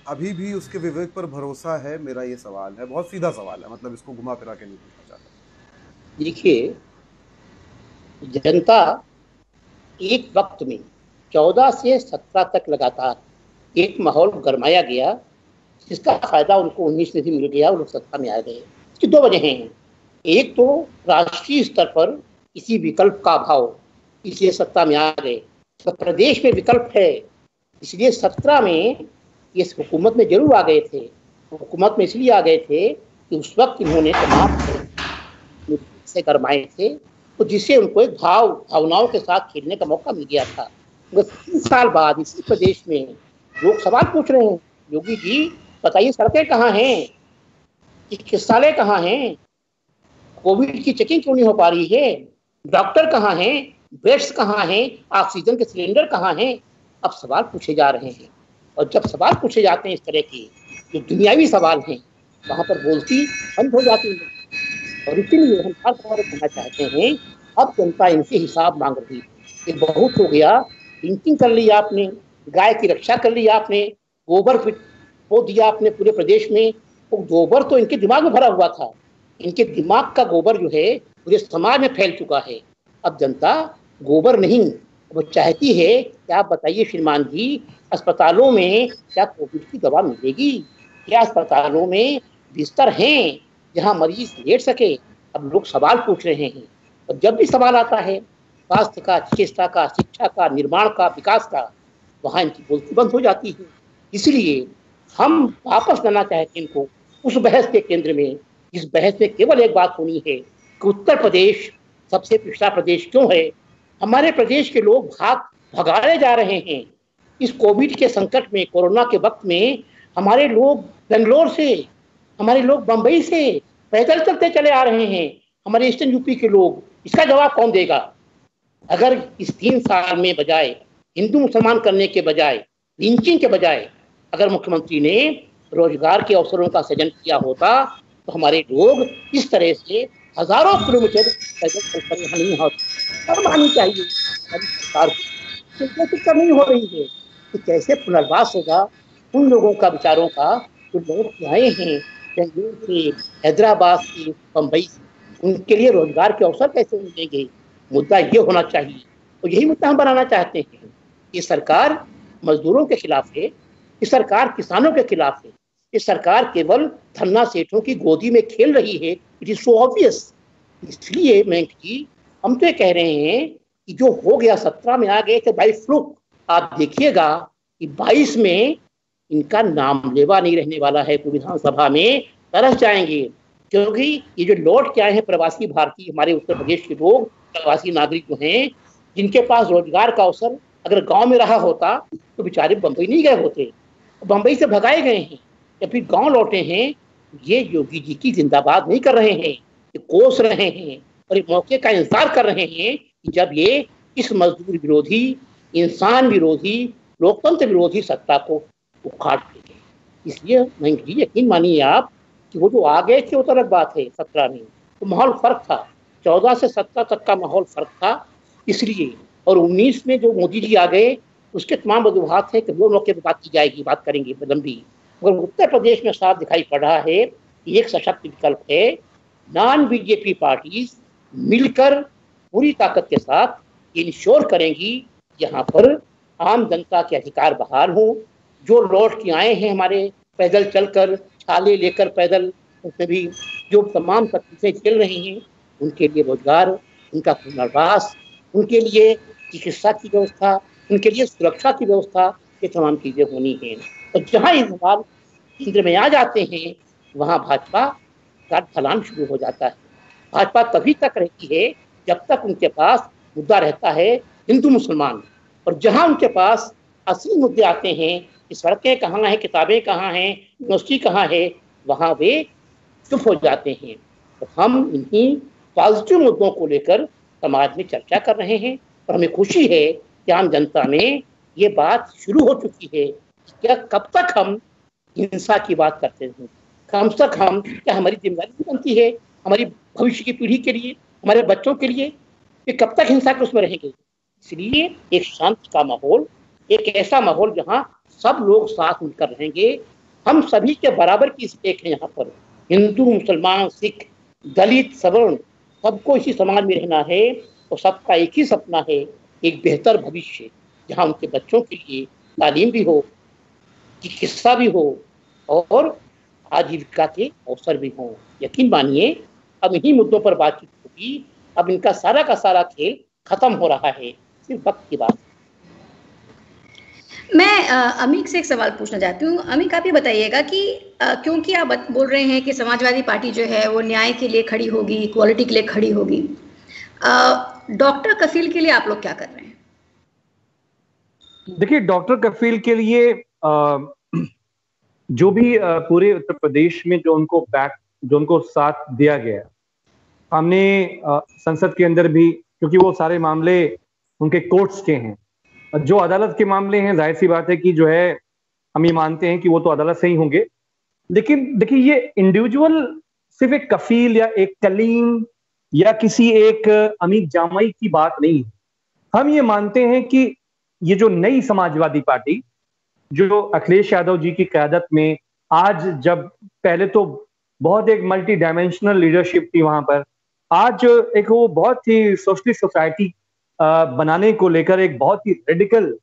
Speaker 1: अभी भी उसके विवेक पर भरोसा है? मेरा ये सवाल है, बहुत सीधा सवाल है, मतलब इसको घुमा फिरा के नहीं पूछना चाहता।
Speaker 3: देखिए, जनता एक वक्त में 14 से 17 तक लगातार एक माहौल गरमाया गया, जिसका फायदा उनको 19 में भी मिल गया और लोग सत्ता में आ गए। इसकी 2 वजह हैं। एक तो राष्ट्रीय स्तर पर किसी विकल्प का अभाव, इसलिए सत्ता में आ गए। तो प्रदेश में विकल्प है, इसलिए 17 में ये हुकूमत में जरूर आ गए थे। हुकूमत में इसलिए आ गए थे कि उस वक्त इन्होंने तमाम से गरमाए थे, तो जिससे उनको एक भावनाओं के साथ खेलने का मौका मिल गया था। 3 साल बाद इसी प्रदेश में लोग सवाल पूछ रहे हैं, योगी जी बताइए सड़कें कहाँ हैं, चिकित्सालय कहाँ हैं, कोविड की चेकिंग क्यों नहीं हो पा रही है, डॉक्टर कहाँ हैं, बेड्स कहाँ हैं, ऑक्सीजन के सिलेंडर कहाँ हैं। अब सवाल पूछे जा रहे हैं, और जब सवाल पूछे जाते हैं इस तरह के जो दुनियावी सवाल हैं, वहाँ पर बोलती बंद हो जाती है। और इसीलिए हम हर बार कहना चाहते हैं, अब जनता इनसे हिसाब मांग रही है। ये बहुत हो गया, लिंचिंग कर ली आपने, गाय की रक्षा कर ली आपने, गोबर वो दिया अपने पूरे प्रदेश में। वो गोबर तो इनके दिमाग में भरा हुआ था, इनके दिमाग का गोबर जो है पूरे समाज में फैल चुका है। अब जनता गोबर नहीं, वो चाहती है कि आप बताइए श्रीमान जी, अस्पतालों में क्या कोविड की दवा मिलेगी? क्या अस्पतालों में बिस्तर हैं जहां मरीज लेट सके? अब लोग सवाल पूछ रहे हैं, और जब भी सवाल आता है स्वास्थ्य का, चिकित्सा का, शिक्षा का, निर्माण का, विकास का, वहां इनकी बोलती बंद हो जाती है। इसलिए हम वापस लाना चाहते हैं इनको उस बहस के केंद्र में, जिस बहस में केवल एक बात होनी है कि उत्तर प्रदेश सबसे पिछड़ा प्रदेश क्यों है? हमारे प्रदेश के लोग भगाए जा रहे हैं। इस कोविड के संकट में, कोरोना के वक्त में हमारे लोग बेंगलोर से, हमारे लोग बंबई से पैदल चलते चले आ रहे हैं, हमारे ईस्टर्न यूपी के लोग। इसका जवाब कौन देगा? अगर इस 3 साल में बजाय हिंदू मुसलमान करने के बजाय, लिंचिंग के बजाय, अगर मुख्यमंत्री ने रोजगार के अवसरों का सृजन किया होता तो हमारे लोग इस तरह से हजारों किलोमीटर पैदल चलकर यहाँ नहीं होते। और माननी चाहिए सरकार को फिक्र नहीं हो रही है कि कैसे पुनर्वास होगा उन लोगों का, विचारों का, जो लोग आए हैं बेंगलुरु से, हैदराबाद से, बम्बई से, उनके लिए रोजगार के अवसर कैसे मिलेंगे? मुद्दा ये होना चाहिए, और यही मुद्दा हम बनाना चाहते हैं। ये सरकार मजदूरों के खिलाफ है, ये सरकार किसानों के खिलाफ है, ये सरकार केवल धन्ना सेठों की गोदी में खेल रही है। It is so obvious. इसलिए मयंक जी, हम तो ये कह रहे हैं कि जो हो गया 17 में आ गए थे बाई फ्लूक, आप देखिएगा कि 22 में इनका नाम लेवा नहीं रहने वाला है। तो विधानसभा में तरस जाएंगे, क्योंकि ये जो लौट के आए हैं प्रवासी भारतीय, हमारे उत्तर प्रदेश के लोग, प्रवासी नागरिक जो हैं, जिनके पास रोजगार का अवसर अगर गांव में रहा होता तो बेचारे बंबई नहीं गए होते, बंबई से भगाए गए हैं या फिर गांव लौटे हैं। ये योगी जी की जिंदाबाद नहीं कर रहे हैं, ये कोस रहे हैं और एक मौके का इंतजार कर रहे हैं कि जब ये इस मजदूर विरोधी, इंसान विरोधी, लोकतंत्र विरोधी सत्ता को उखाड़ देंगे। इसलिए मयंक जी, यकीन मानिए आप कि वो जो आ गए थे वो तो अलग बात है। 17 में तो माहौल फर्क था, 14 से 17 तक का माहौल फर्क था इसलिए। और 19 में जो मोदी जी आ गए उसके तमाम वजूहात है कि वो मौके पर बात की जाएगी, बात करेंगे लंबी। मगर उत्तर प्रदेश में साफ दिखाई पड़ रहा है कि एक सशक्त विकल्प है, नॉन बीजेपी पार्टीज मिलकर पूरी ताकत के साथ इंश्योर करेंगी यहाँ पर आम जनता के अधिकार बहाल हों। जो लौट के आए हैं हमारे पैदल चलकर, छाले लेकर पैदल, उसमें भी जो तमाम तकलीफें झेल रही हैं, उनके लिए रोजगार, उनका पुनर्वास, उनके लिए चिकित्सा की व्यवस्था, उनके लिए सुरक्षा की व्यवस्था, ये तमाम चीजें होनी हैं। तो जहाँ ये सवाल केंद्र में आ जाते हैं वहाँ भाजपा का ढलान शुरू हो जाता है। भाजपा तभी तक रहती है जब तक उनके पास मुद्दा रहता है हिंदू मुसलमान, और जहाँ उनके पास असली मुद्दे आते हैं कि सड़कें कहाँ हैं, किताबें कहाँ हैं, यूनिवर्सिटी कहाँ है, वहाँ वे चुप हो जाते हैं। तो हम इन्हीं पॉजिटिव मुद्दों को लेकर समाज में चर्चा कर रहे हैं और हमें खुशी है कि आम जनता में ये बात शुरू हो चुकी है। क्या कब तक हम हिंसा की बात करते हैं? कम से कम क्या हमारी जिम्मेदारी बनती है हमारी भविष्य की पीढ़ी के लिए, हमारे बच्चों के लिए, कि कब तक हिंसा के उसमें रहेंगे? इसलिए एक शांति का माहौल, एक ऐसा माहौल जहाँ सब लोग साथ मिलकर रहेंगे, हम सभी के बराबर की स्टेक है यहाँ पर, हिंदू, मुसलमान, सिख, दलित, सवर्ण, सबको इसी समाज में रहना है। और सबका एक ही सपना है, एक बेहतर भविष्य जहाँ उनके बच्चों के लिए तालीम भी हो, चिकित्सा भी हो और आजीविका के अवसर भी हों। यकीन मानिए अब इन्हीं मुद्दों पर बातचीत होगी। अब इनका सारा का सारा खेल खत्म हो रहा है, सिर्फ वक्त की बात।
Speaker 2: मैं अमीक से एक सवाल पूछना चाहती हूँ। अमीक, आप ये बताइएगा कि क्योंकि आप बोल रहे हैं कि समाजवादी पार्टी जो है वो न्याय के लिए खड़ी होगी, इक्वालिटी के लिए खड़ी होगी, डॉक्टर कफील के लिए आप लोग क्या कर रहे हैं?
Speaker 4: देखिए, डॉक्टर कफील के लिए जो भी पूरे उत्तर प्रदेश में जो उनको साथ दिया गया, हमने संसद के अंदर भी, क्योंकि वो सारे मामले उनके कोर्ट्स के हैं, जो अदालत के मामले हैं जाहिर सी बात है कि जो है हम ये मानते हैं कि वो तो अदालत से ही होंगे। लेकिन देखिए, ये इंडिविजुअल सिर्फ एक कफील या एक कलीम या किसी एक अमीर जामाई की बात नहीं है। हम ये मानते हैं कि ये जो नई समाजवादी पार्टी जो अखिलेश यादव जी की क़यादत में आज, जब पहले तो बहुत एक मल्टी डायमेंशनल लीडरशिप थी वहां पर, आज एक वो बहुत ही सोशलिस्ट सोसाइटी बनाने को लेकर एक बहुत ही रेडिकल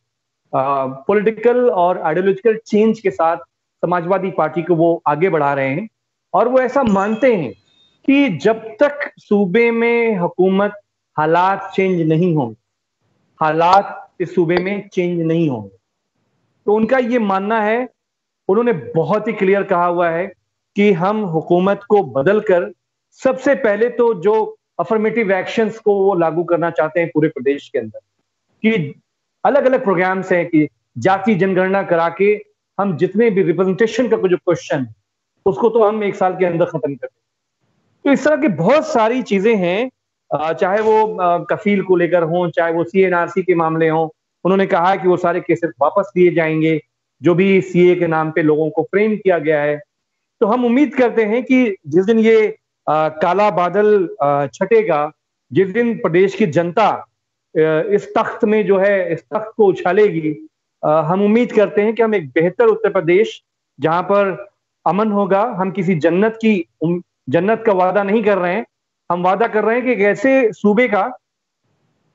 Speaker 4: पॉलिटिकल और आइडियोलॉजिकल चेंज के साथ समाजवादी पार्टी को वो आगे बढ़ा रहे हैं। और वो ऐसा मानते हैं कि जब तक सूबे में हुकूमत हालात चेंज नहीं होंगे, हालात इस सूबे में चेंज नहीं होंगे, तो उनका ये मानना है, उन्होंने बहुत ही क्लियर कहा हुआ है कि हम हुकूमत को बदलकर सबसे पहले तो जो अफर्मेटिव एक्शंस को वो लागू करना चाहते हैं पूरे प्रदेश के अंदर, कि अलग अलग प्रोग्राम्स हैं कि जाति जनगणना करा के हम जितने भी रिप्रेजेंटेशन का जो क्वेश्चन उसको तो हम 1 साल के अंदर खत्म कर दें। तो इस तरह की बहुत सारी चीजें हैं, चाहे वो कफील को लेकर हों, चाहे वो CNRC के मामले हों। उन्होंने कहा है कि वो सारे केसेस वापस लिए जाएंगे जो भी CA के नाम पे लोगों को फ्रेम किया गया है। तो हम उम्मीद करते हैं कि जिस दिन ये काला बादल छटेगा, जिस दिन प्रदेश की जनता इस तख्त में जो है इस तख्त को उछालेगी, हम उम्मीद करते हैं कि हम एक बेहतर उत्तर प्रदेश जहां पर अमन होगा। हम किसी जन्नत का वादा नहीं कर रहे हैं, हम वादा कर रहे हैं कि एक ऐसे सूबे का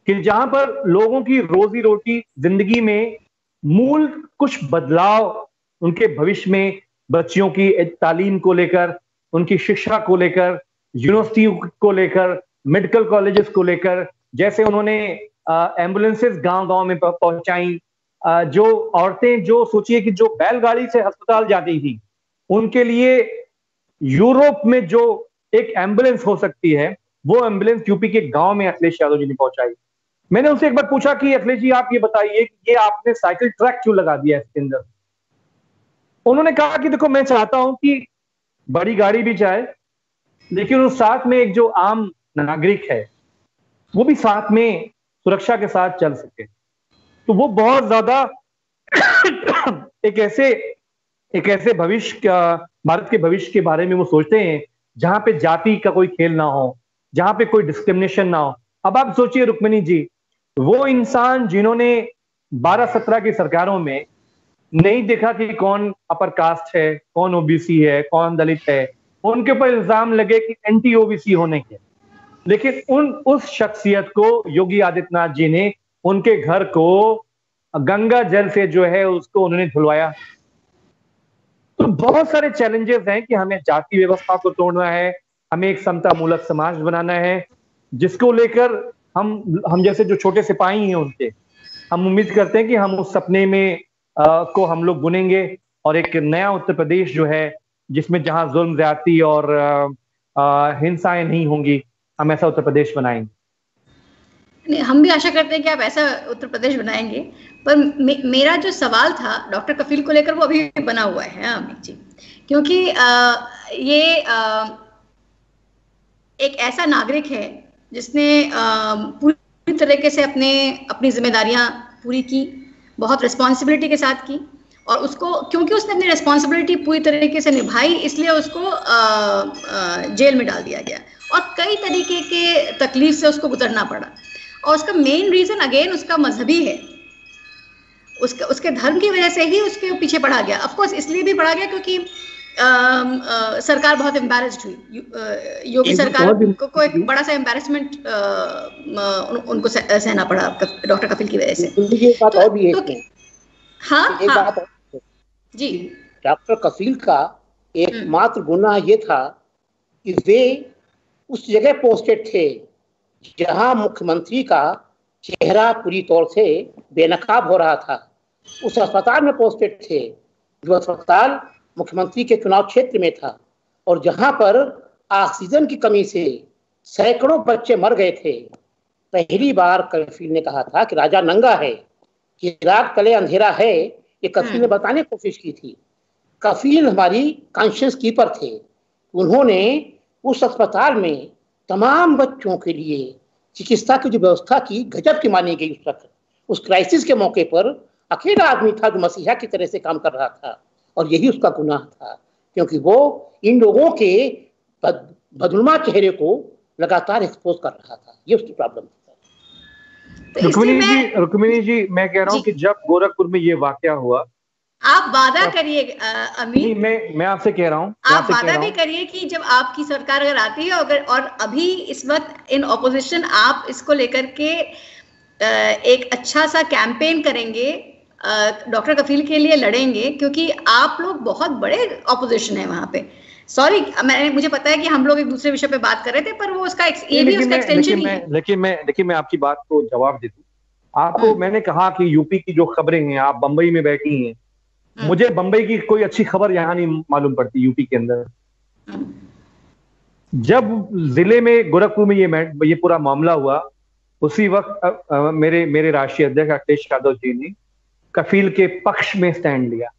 Speaker 4: कि जहां पर लोगों की रोजी रोटी जिंदगी में मूल कुछ बदलाव, उनके भविष्य में बच्चियों की तालीम को लेकर, उनकी शिक्षा को लेकर, यूनिवर्सिटी को लेकर, मेडिकल कॉलेजेस को लेकर, जैसे उन्होंने एम्बुलेंसेस गांव-गांव में पहुंचाई, जो औरतें जो सोचिए कि जो बैलगाड़ी से अस्पताल जाती थी, उनके लिए यूरोप में जो एक एम्बुलेंस हो सकती है, वो एम्बुलेंस यूपी के गांव में अखिलेश यादव जी ने पहुंचाई। मैंने उनसे एक बार पूछा कि अखिलेश जी आप ये बताइए कि ये आपने साइकिल ट्रैक क्यों लगा दिया इसके अंदर? उन्होंने कहा कि देखो, मैं चाहता हूं कि बड़ी गाड़ी भी जाए, लेकिन उस साथ में एक जो आम नागरिक है वो भी साथ में सुरक्षा के साथ चल सके। तो वो बहुत ज्यादा एक ऐसे भविष्य का, भारत के भविष्य के बारे में वो सोचते हैं जहां पे जाति का कोई खेल ना हो, जहां पे कोई डिस्क्रिमिनेशन ना हो। अब आप सोचिए रुक्मिणी जी, वो इंसान जिन्होंने 12-17 की सरकारों में नहीं देखा कि कौन अपर कास्ट है, कौन OBC है, कौन दलित है, उनके ऊपर इल्जाम लगे कि एंटी OBC होने के, लेकिन उस शख्सियत को योगी आदित्यनाथ जी ने उनके घर को गंगा जल से जो है उसको उन्होंने धुलवाया। तो बहुत सारे चैलेंजेस हैं कि हमें जाति व्यवस्था को तोड़ना है, हमें एक समता मूलक समाज बनाना है, जिसको लेकर हम जैसे जो छोटे सिपाही हैं उनके हम उम्मीद करते हैं कि हम उस सपने में को हम लोग बुनेंगे और एक नया उत्तर प्रदेश जो है जिसमें जहां जुल्म ज्यादती और हिंसाएं नहीं होंगी, हम ऐसा उत्तर प्रदेश बनाएंगे।
Speaker 2: हम भी आशा करते हैं कि आप ऐसा उत्तर प्रदेश बनाएंगे। पर मेरा जो सवाल था डॉक्टर कफील को लेकर वो अभी बना हुआ है अमित जी, क्योंकि ये एक ऐसा नागरिक है जिसने पूरी तरीके से अपनी जिम्मेदारियां पूरी की, बहुत रिस्पॉन्सिबिलिटी के साथ की, और उसको क्योंकि उसने अपनी रिस्पॉन्सिबिलिटी पूरी तरीके से निभाई इसलिए उसको जेल में डाल दिया गया और कई तरीके के तकलीफ से उसको गुजरना पड़ा। और उसका मेन रीजन अगेन उसका मजहबी है, उसके धर्म की वजह से ही उसके पीछे पड़ा गया। ऑफ कोर्स इसलिए भी पड़ा गया क्योंकि सरकार बहुत एम्बैरेस्ड हुई, योगी सरकार को एक बड़ा सा एम्बैरेसमेंट उनको सहना पड़ा डॉक्टर कपिल की वजह से। हाँ जी,
Speaker 3: डॉक्टर कफील का एकमात्र गुनाह ये था कि वे उस जगह पोस्टेड थे जहां मुख्यमंत्री का चेहरा पूरी तौर से बेनकाब हो रहा था। उस अस्पताल में पोस्टेड थे जो अस्पताल मुख्यमंत्री के चुनाव क्षेत्र में था और जहां पर ऑक्सीजन की कमी से सैकड़ों बच्चे मर गए थे। पहली बार कफील ने कहा था कि राजा नंगा है, चिराग तले अंधेरा है, ये कफील ने बताने की कोशिश की थी। कफील हमारी कॉन्शियस कीपर थे। उन्होंने उस अस्पताल में तमाम बच्चों के लिए चिकित्सा की जो व्यवस्था की गजब की मानी गई। उस वक्त उस क्राइसिस के मौके पर अकेला आदमी था जो मसीहा की तरह से काम कर रहा था और यही उसका गुनाह था, क्योंकि वो इन लोगों के बदनुमा चेहरे को लगातार एक्सपोज कर रहा था। ये उसकी प्रॉब्लम थी।
Speaker 4: रुक्मिणी जी, मैं कह रहा हूँ कि जब गोरखपुर में ये वाकया हुआ
Speaker 2: आप वादा करिए अमित,
Speaker 4: मैं आपसे कह रहा हूँ,
Speaker 2: आप वादा भी करिए कि जब आपकी सरकार अगर आती है अगर, और अभी इस वक्त इन ऑपोजिशन, आप इसको लेकर के एक अच्छा सा कैंपेन करेंगे, डॉक्टर कफील के लिए लड़ेंगे, क्योंकि आप लोग बहुत बड़े ऑपोजिशन है वहां पे। सॉरी, मुझे पता है कि हम लोग एक दूसरे विषय पे बात कर रहे थे, पर वो उसका ये भी उसका एक्सटेंशन ही है।
Speaker 4: लेकिन मैं आपकी बात को जवाब दे दूं आपको। मैंने कहा कि यूपी की जो खबरें हैं, आप बंबई में बैठी हैं, मुझे बंबई की कोई अच्छी खबर यहाँ नहीं मालूम पड़ती यूपी के अंदर। जब जिले में गोरखपुर में ये पूरा मामला हुआ, उसी वक्त मेरे राष्ट्रीय अध्यक्ष अखिलेश यादव जी ने कफील के पक्ष में स्टैंड लिया।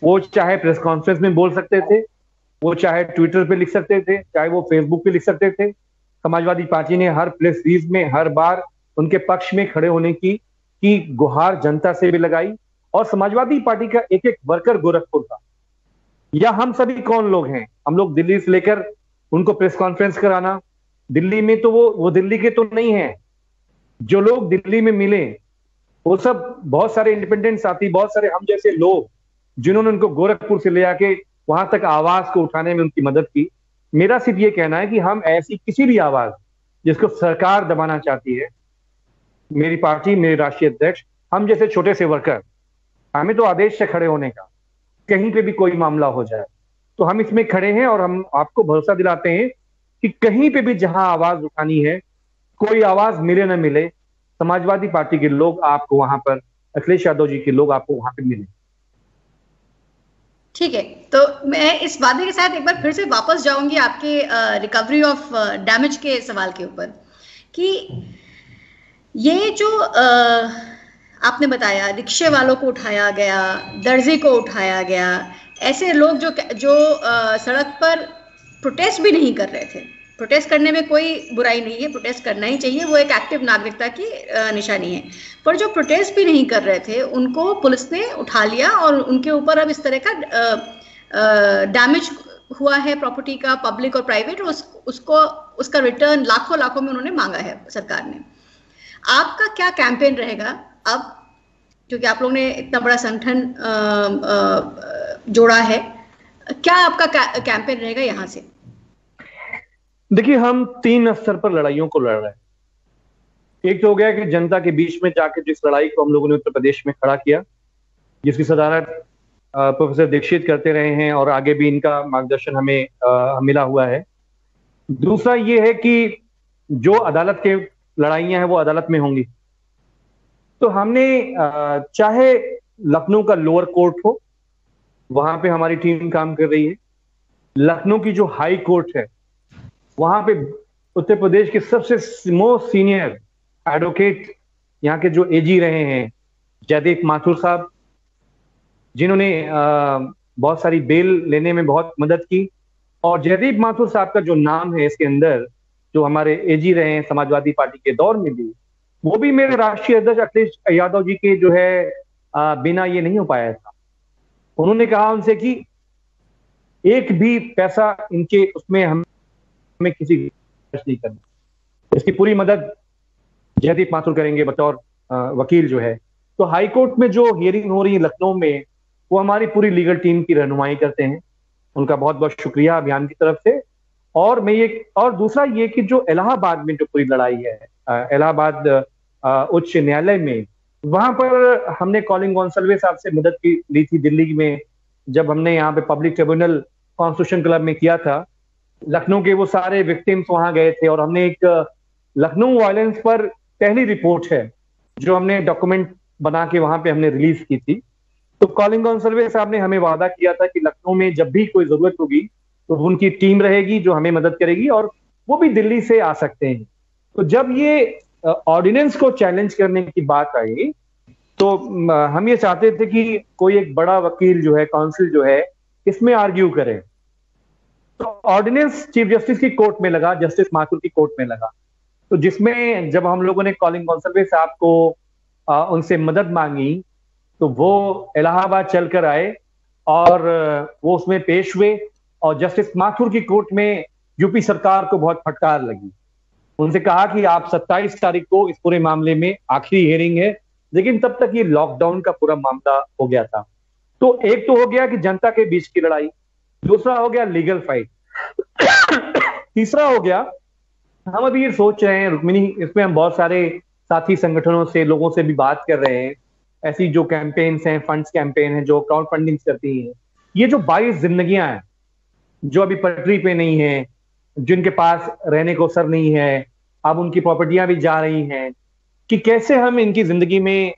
Speaker 4: वो चाहे प्रेस कॉन्फ्रेंस में बोल सकते थे, वो चाहे ट्विटर पे लिख सकते थे, चाहे वो फेसबुक पे लिख सकते थे। समाजवादी पार्टी ने हर प्रेस रिलीज में हर बार उनके पक्ष में खड़े होने की गुहार जनता से भी लगाई। और समाजवादी पार्टी का एक एक वर्कर गोरखपुर का, या हम सभी कौन लोग हैं, हम लोग दिल्ली से लेकर उनको प्रेस कॉन्फ्रेंस कराना। दिल्ली में तो वो दिल्ली के तो नहीं है। जो लोग दिल्ली में मिले वो सब बहुत सारे इंडिपेंडेंट साथी, बहुत सारे हम जैसे लोग, जिन्होंने उनको गोरखपुर से ले आके वहां तक आवाज को उठाने में उनकी मदद की। मेरा सिर्फ ये कहना है कि हम ऐसी किसी भी आवाज जिसको सरकार दबाना चाहती है, मेरी पार्टी, मेरे राष्ट्रीय अध्यक्ष, हम जैसे छोटे से वर्कर, हमें तो आदेश से खड़े होने का, कहीं पे भी कोई मामला हो जाए तो हम इसमें खड़े हैं। और हम आपको भरोसा दिलाते हैं कि कहीं पे भी जहां आवाज उठानी है, कोई आवाज मिले ना मिले, समाजवादी पार्टी के लोग आपको वहां पर, अखिलेश यादव जी के लोग आपको वहां पे मिले।
Speaker 2: ठीक है, तो मैं इस वादे के साथ एक बार फिर से वापस जाऊंगी आपके रिकवरी ऑफ डैमेज के सवाल के ऊपर, कि ये जो आपने बताया रिक्शे वालों को उठाया गया, दर्जी को उठाया गया, ऐसे लोग जो सड़क पर प्रोटेस्ट भी नहीं कर रहे थे। प्रोटेस्ट करने में कोई बुराई नहीं है, प्रोटेस्ट करना ही चाहिए, वो एक एक्टिव नागरिकता की निशानी है। पर जो प्रोटेस्ट भी नहीं कर रहे थे उनको पुलिस ने उठा लिया और उनके ऊपर अब इस तरह का डैमेज हुआ है प्रॉपर्टी का, पब्लिक और प्राइवेट, उसका रिटर्न लाखों में उन्होंने मांगा है सरकार ने। आपका क्या कैंपेन रहेगा अब, क्योंकि आप लोगों ने इतना बड़ा संगठन जोड़ा है, क्या आपका कैंपेन रहेगा यहाँ से?
Speaker 4: देखिए, हम 3 स्तर पर लड़ाइयों को लड़ रहे हैं। एक तो हो गया कि जनता के बीच में जाकर जिस लड़ाई को हम लोगों ने उत्तर प्रदेश में खड़ा किया, जिसकी सदारत प्रोफेसर दीक्षित करते रहे हैं और आगे भी इनका मार्गदर्शन हमें मिला हुआ है। दूसरा ये है कि जो अदालत के लड़ाइयां हैं वो अदालत में होंगी। तो हमने चाहे लखनऊ का लोअर कोर्ट हो, वहां पे हमारी टीम काम कर रही है। लखनऊ की जो हाई कोर्ट है, वहां पे उत्तर प्रदेश के सबसे मोस्ट सीनियर एडवोकेट, यहाँ के जो एजी रहे हैं, जयदीप माथुर साहब, जिन्होंने बहुत सारी बेल लेने में बहुत मदद की। और जयदीप माथुर साहब का जो नाम है इसके अंदर, जो हमारे एजी रहे हैं समाजवादी पार्टी के दौर में भी, वो भी मेरे राष्ट्रीय अध्यक्ष अखिलेश यादव जी के जो है बिना ये नहीं हो पाया था। उन्होंने कहा उनसे कि एक भी पैसा इनके उसमें हमें किसी खर्च नहीं करना, इसकी पूरी मदद जयदीप माथुर करेंगे बतौर वकील जो है। तो हाई कोर्ट में जो हियरिंग हो रही है लखनऊ में, वो हमारी पूरी लीगल टीम की रहनुमाई करते हैं। उनका बहुत बहुत शुक्रिया अभियान की तरफ से। और दूसरा ये कि जो इलाहाबाद में जो पूरी लड़ाई है, इलाहाबाद उच्च न्यायालय में, वहां पर हमने कॉलिंग गोंसल्वे साहब से मदद ली थी दिल्ली में, जब हमने यहाँ पे पब्लिक ट्रिब्यूनल कॉन्स्टिट्यूशन क्लब में किया था। लखनऊ के वो सारे विक्टिम्स वहां गए थे और हमने एक लखनऊ वायलेंस पर पहली रिपोर्ट है जो हमने डॉक्यूमेंट बना के वहां पे हमने रिलीज की थी। तो कॉलिंग गोंसल्वे साहब ने हमें वादा किया था कि लखनऊ में जब भी कोई जरूरत होगी तो उनकी टीम रहेगी जो हमें मदद करेगी, और वो भी दिल्ली से आ सकते हैं। तो जब ये ऑर्डिनेंस को चैलेंज करने की बात आई, तो हम ये चाहते थे कि कोई एक बड़ा वकील जो है, काउंसिल जो है, इसमें आर्ग्यू करे। तो ऑर्डिनेंस चीफ जस्टिस की कोर्ट में लगा, जस्टिस माथुर की कोर्ट में लगा। तो जिसमें जब हम लोगों ने कॉलिंग गोंसल्वे साहब को उनसे मदद मांगी, तो वो इलाहाबाद चलकर आए और वो उसमें पेश हुए। और जस्टिस माथुर की कोर्ट में यूपी सरकार को बहुत फटकार लगी। उनसे कहा कि आप 27 तारीख को इस पूरे मामले में आखिरी हियरिंग है, लेकिन तब तक ये लॉकडाउन का पूरा मामला हो गया था। तो एक तो हो गया कि जनता के बीच की लड़ाई, दूसरा हो गया लीगल फाइट, तीसरा हो गया हम अभी ये सोच रहे हैं रुक्मिणी, इसमें हम बहुत सारे साथी संगठनों से, लोगों से भी बात कर रहे हैं, ऐसी जो कैंपेन्स हैं, फंड्स कैंपेन हैं, जो क्राउड फंडिंग करती हैं, ये जो 22 जिंदगियां हैं जो अभी पटरी पे नहीं है, जिनके पास रहने को सर नहीं है, अब उनकी प्रॉपर्टियां भी जा रही हैं, कि कैसे हम इनकी जिंदगी में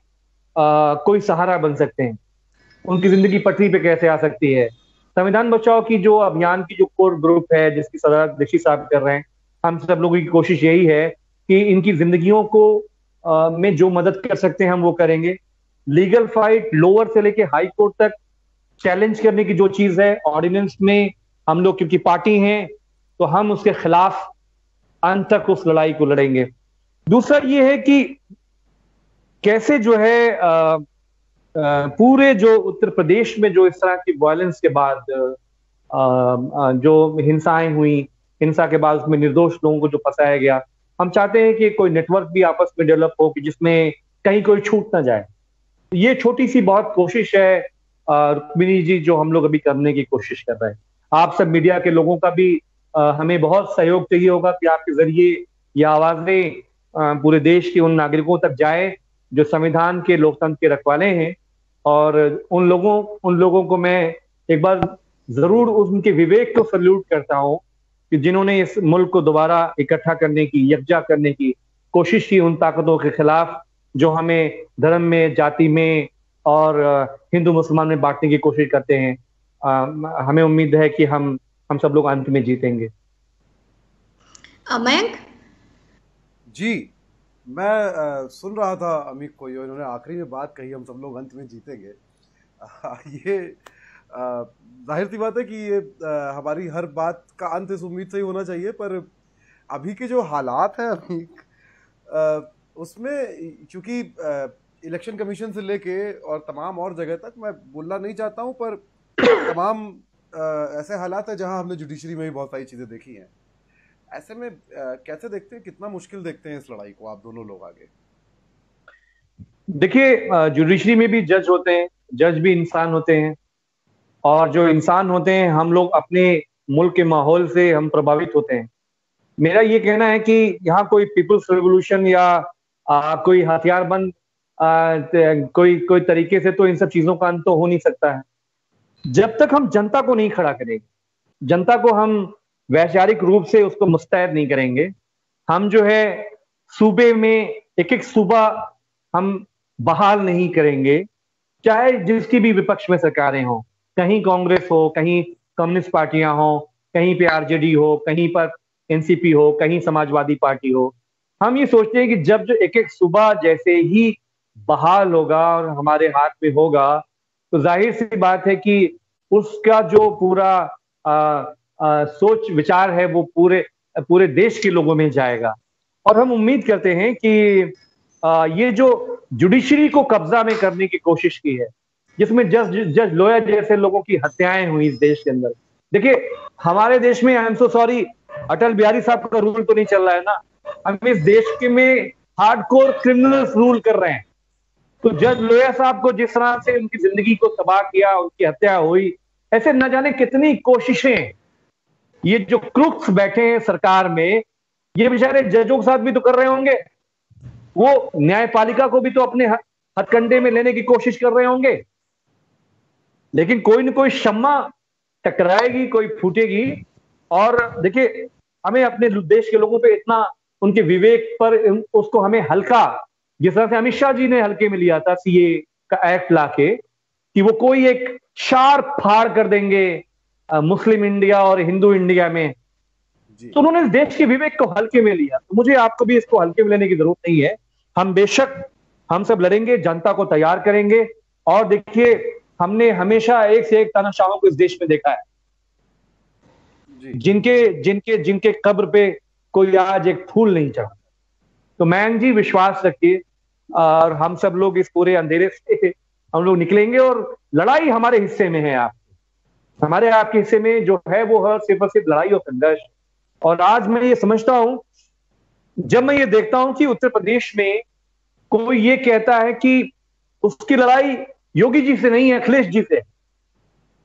Speaker 4: कोई सहारा बन सकते हैं, उनकी जिंदगी पटरी पे कैसे आ सकती है। संविधान बचाओ की जो अभियान की जो कोर ग्रुप है, जिसकी सदर ऋषि साहब कर रहे हैं, हम सब लोगों की कोशिश यही है कि इनकी जिंदगियों को में जो मदद कर सकते हैं हम वो करेंगे। लीगल फाइट लोअर से लेके हाई कोर्ट तक चैलेंज करने की जो चीज है, ऑर्डिनेंस में हम लोग क्योंकि पार्टी हैं तो हम उसके खिलाफ अंत तक उस लड़ाई को लड़ेंगे। दूसरा ये है कि कैसे जो है पूरे जो उत्तर प्रदेश में जो इस तरह की वायलेंस के बाद जो हिंसाएं हुई, हिंसा के बाद उसमें निर्दोष लोगों को जो फंसाया गया, हम चाहते हैं कि कोई नेटवर्क भी आपस में डेवलप हो कि जिसमें कहीं कोई छूट ना जाए। ये छोटी सी बहुत कोशिश है रुक्मिणी जी, जो हम लोग अभी करने की कोशिश कर रहे हैं। आप सब मीडिया के लोगों का भी हमें बहुत सहयोग चाहिए होगा कि आपके जरिए ये आवाजें पूरे देश के उन नागरिकों तक जाए जो संविधान के, लोकतंत्र के रखवाले हैं। और उन लोगों को मैं एक बार जरूर उनके विवेक को सल्यूट करता हूं कि जिन्होंने इस मुल्क को दोबारा इकट्ठा करने की, यकजा करने की कोशिश की उन ताकतों के खिलाफ जो हमें धर्म में, जाति में और हिंदू मुसलमान में बांटने की कोशिश करते हैं। हमें उम्मीद है कि हम सब लोग अंत में जीतेंगे।
Speaker 2: मयंक
Speaker 1: जी, मैं सुन रहा था अमित को, इन्होंने आखिरी में बात कही हम सब लोग अंत में जीतेंगे। ये जाहिर सी बात है कि ये हमारी हर बात का अंत इस उम्मीद से ही होना चाहिए, पर अभी के जो हालात हैं अमित, उसमें चूंकि इलेक्शन कमीशन से लेके और तमाम और जगह तक, मैं बोलना नहीं चाहता हूं, पर तमाम ऐसे हालात हैं जहां हमने जुडिशरी में भी बहुत सारी चीजें देखी हैं। ऐसे में कैसे देखते हैं, कितना मुश्किल देखते हैं इस लड़ाई को आप दोनों लोग आगे?
Speaker 4: देखिए, जुडिशरी में भी जज होते हैं, जज भी इंसान होते हैं, और जो इंसान होते हैं हम लोग अपने मुल्क के माहौल से हम प्रभावित होते हैं। मेरा ये कहना है कि यहाँ कोई पीपल्स रेवोल्यूशन या कोई हथियारबंद कोई तरीके से तो इन सब चीजों का अंत तो हो नहीं सकता है जब तक हम जनता को नहीं खड़ा करेंगे, जनता को हम वैचारिक रूप से उसको मुस्तैद नहीं करेंगे। हम जो है सूबे में एक एक सूबा हम बहाल नहीं करेंगे, चाहे जिसकी भी विपक्ष में सरकारें हों, कहीं कांग्रेस हो, कहीं कम्युनिस्ट पार्टियां हो, कहीं पे आरजेडी हो, कहीं पर एनसीपी हो, कहीं समाजवादी पार्टी हो। हम ये सोचते हैं कि जब जो एक एक सूबा जैसे ही बहाल होगा और हमारे हाथ में होगा, तो जाहिर सी बात है कि उसका जो पूरा सोच विचार है वो पूरे देश के लोगों में जाएगा। और हम उम्मीद करते हैं कि ये जो जुडिशरी को कब्जा में करने की कोशिश की है, जिसमें जज लोया जैसे लोगों की हत्याएं हुई इस देश के अंदर। देखिए, हमारे देश में, I am so sorry, Atal Bihari साहब का रूल तो नहीं चल रहा है ना, हम इस देश के में हार्डकोर क्रिमिनल्स रूल कर रहे हैं। तो जज लोया साहब को जिस तरह से उनकी जिंदगी को तबाह किया, उनकी हत्या हुई, ऐसे न जाने कितनी कोशिशें ये जो क्रूक्स बैठे हैं सरकार में, ये बेचारे जजों के साथ भी तो कर रहे होंगे, वो न्यायपालिका को भी तो अपने हथकंडे में लेने की कोशिश कर रहे होंगे। लेकिन कोई न कोई शम्मा टकराएगी, कोई फूटेगी। और देखिए, हमें अपने देश के लोगों पे इतना, उनके विवेक पर उसको हमें हल्का, जिस तरह से अमित शाह जी ने हल्के में लिया था सीए का एक्ट लाके, कि वो कोई एक शार्प फाड़ कर देंगे मुस्लिम इंडिया और हिंदू इंडिया में, तो उन्होंने देश के विवेक को हल्के में लिया। तो मुझे आपको भी इसको हल्के में लेने की जरूरत नहीं है। हम बेशक हम सब लड़ेंगे, जनता को तैयार करेंगे। और देखिए, हमने हमेशा एक से एक तानाशाहों को इस देश में देखा है, जिनके कब्र पे कोई आज एक फूल नहीं चढ़ा। तो मयंक जी, विश्वास रखिए, और हम सब लोग इस पूरे अंधेरे से हम लोग निकलेंगे। और लड़ाई हमारे हिस्से में है, हमारे आपके हिस्से में जो है वो है सिर्फ और सिर्फ लड़ाई और संघर्ष। और आज मैं ये समझता हूं, जब मैं ये देखता हूं कि उत्तर प्रदेश में कोई ये कहता है कि उसकी लड़ाई योगी जी से नहीं है, अखिलेश जी से।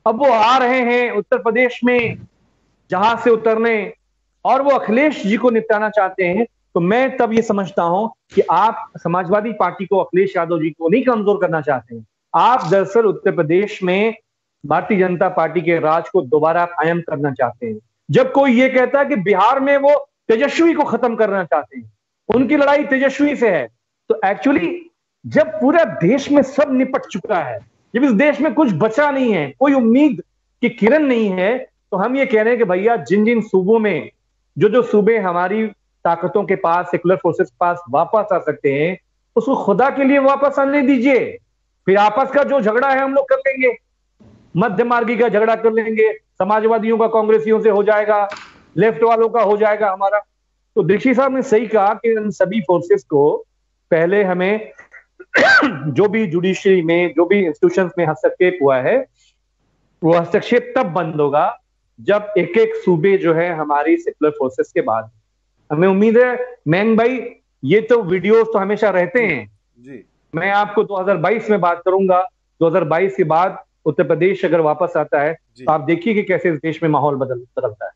Speaker 4: अब वो आ रहे हैं उत्तर प्रदेश में जहां से उतरने, और वो अखिलेश जी को निपटाना चाहते हैं। तो मैं तब ये समझता हूं कि आप समाजवादी पार्टी को, अखिलेश यादव जी को नहीं कमजोर करना चाहते हैं। आप दरअसल उत्तर प्रदेश में भारतीय जनता पार्टी के राज को दोबारा कायम करना चाहते हैं। जब कोई ये कहता है कि बिहार में वो तेजस्वी को खत्म करना चाहते हैं, उनकी लड़ाई तेजस्वी से है, तो एक्चुअली जब पूरा देश में सब निपट चुका है, जब इस देश में कुछ बचा नहीं है, कोई उम्मीद की किरण नहीं है, तो हम ये कह रहे हैं कि भैया जिन जिन सूबों में जो सूबे हमारी ताकतों के पास, सेकुलर फोर्सेस के पास वापस आ सकते हैं, उसको खुदा के लिए वापस आने दीजिए। फिर आपस का जो झगड़ा है हम लोग कर लेंगे, मध्य मार्गी का झगड़ा कर लेंगे, समाजवादियों का कांग्रेसियों से हो जाएगा, लेफ्ट वालों का हो जाएगा हमारा। तो दीक्षित साहब ने सही कहा कि इन सभी फोर्सेस को पहले हमें जो भी जुडिशरी में, जो भी इंस्टीट्यूशंस में हस्तक्षेप हुआ है, वो हस्तक्षेप तब बंद होगा जब एक एक सूबे जो है हमारी सेकुलर फोर्सेस के बाद। हमें उम्मीद है मैंग भाई, ये तो वीडियोस तो हमेशा रहते हैं जी। मैं आपको 2022 में बात करूंगा, 2022 के बाद उत्तर प्रदेश अगर वापस आता है तो आप देखिए कि कैसे इस देश में माहौल बदलता है।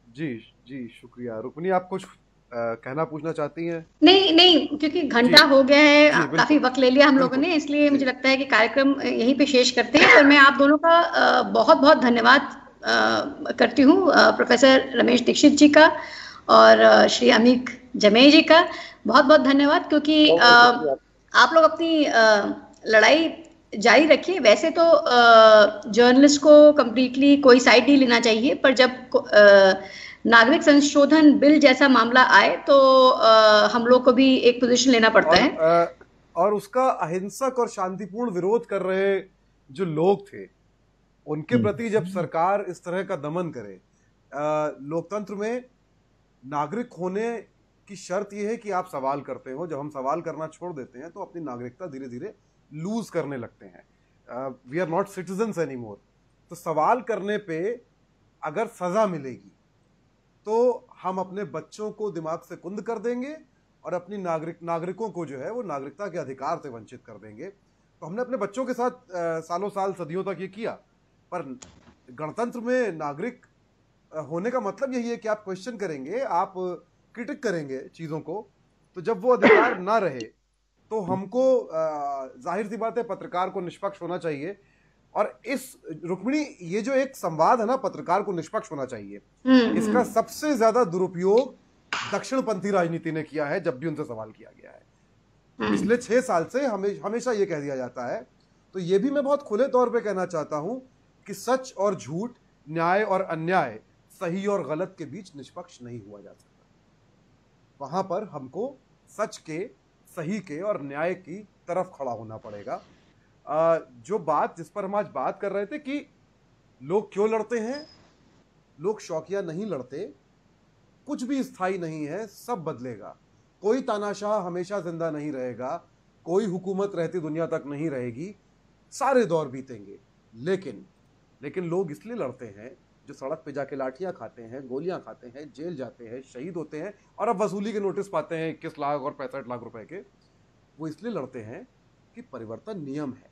Speaker 1: जी जी, शुक्रिया। रुक्मिणी, आप कुछ कहना पूछना चाहती हैं?
Speaker 2: नहीं, क्योंकि घंटा हो गया है, काफी वक्त ले लिया हम लोगों ने, इसलिए मुझे लगता है कि कार्यक्रम यहीं पे शेष करते हैं। और मैं आप दोनों का बहुत बहुत धन्यवाद करती हूँ, प्रोफेसर रमेश दीक्षित जी का और श्री अमीक जमेई जी का बहुत बहुत धन्यवाद, क्योंकि आप लोग अपनी लड़ाई जारी रखिए। वैसे तो जर्नलिस्ट को कंप्लीटली कोई साइड नहीं लेना चाहिए, पर जब नागरिक संशोधन बिल जैसा मामला आए तो हम लोग को भी एक पोजीशन लेना पड़ता है।
Speaker 1: और उसका अहिंसक और शांतिपूर्ण विरोध कर रहे जो लोग थे, उनके प्रति जब सरकार इस तरह का दमन करे, लोकतंत्र में नागरिक होने की शर्त यह है कि आप सवाल करते हो। जब हम सवाल करना छोड़ देते हैं तो अपनी नागरिकता धीरे धीरे लूज करने लगते हैं। We are not citizens anymore. तो सवाल करने पे अगर सजा मिलेगी तो हम अपने बच्चों को दिमाग से कुंद कर देंगे और अपनी नागरिकों को जो है वो नागरिकता के अधिकार से वंचित कर देंगे। तो हमने अपने बच्चों के साथ सालों साल सदियों तक ये किया। पर गणतंत्र में नागरिक होने का मतलब यही है कि आप क्वेश्चन करेंगे, आप क्रिटिक करेंगे चीज़ों को। तो जब वो अधिकार ना रहे तो हमको जाहिर सी बात है पत्रकार को निष्पक्ष होना चाहिए। और इस रुक्मिणी, ये जो एक संवाद है ना, पत्रकार को निष्पक्ष होना चाहिए, इसका सबसे ज्यादा दुरुपयोग दक्षिणपंथी राजनीति ने किया है जब भी उनसे सवाल किया गया है। पिछले 6 साल से हमेशा ये कह दिया जाता है। तो ये भी मैं बहुत खुले तौर पे कहना चाहता हूं कि सच और झूठ, न्याय और अन्याय, सही और गलत के बीच निष्पक्ष नहीं हुआ जा सकता। वहां पर हमको सच के, सही के और न्याय की तरफ खड़ा होना पड़ेगा। जो बात जिस पर हम आज बात कर रहे थे कि लोग क्यों लड़ते हैं, लोग शौकिया नहीं लड़ते। कुछ भी स्थायी नहीं है, सब बदलेगा। कोई तानाशाह हमेशा जिंदा नहीं रहेगा, कोई हुकूमत रहती दुनिया तक नहीं रहेगी, सारे दौर बीतेंगे। लेकिन लोग इसलिए लड़ते हैं, जो सड़क पे जाके लाठियां खाते हैं, गोलियां खाते हैं, जेल जाते हैं, शहीद होते हैं और अब वसूली के नोटिस पाते हैं 21 लाख और 65 लाख रुपए के, वो इसलिए लड़ते हैं कि परिवर्तन नियम है।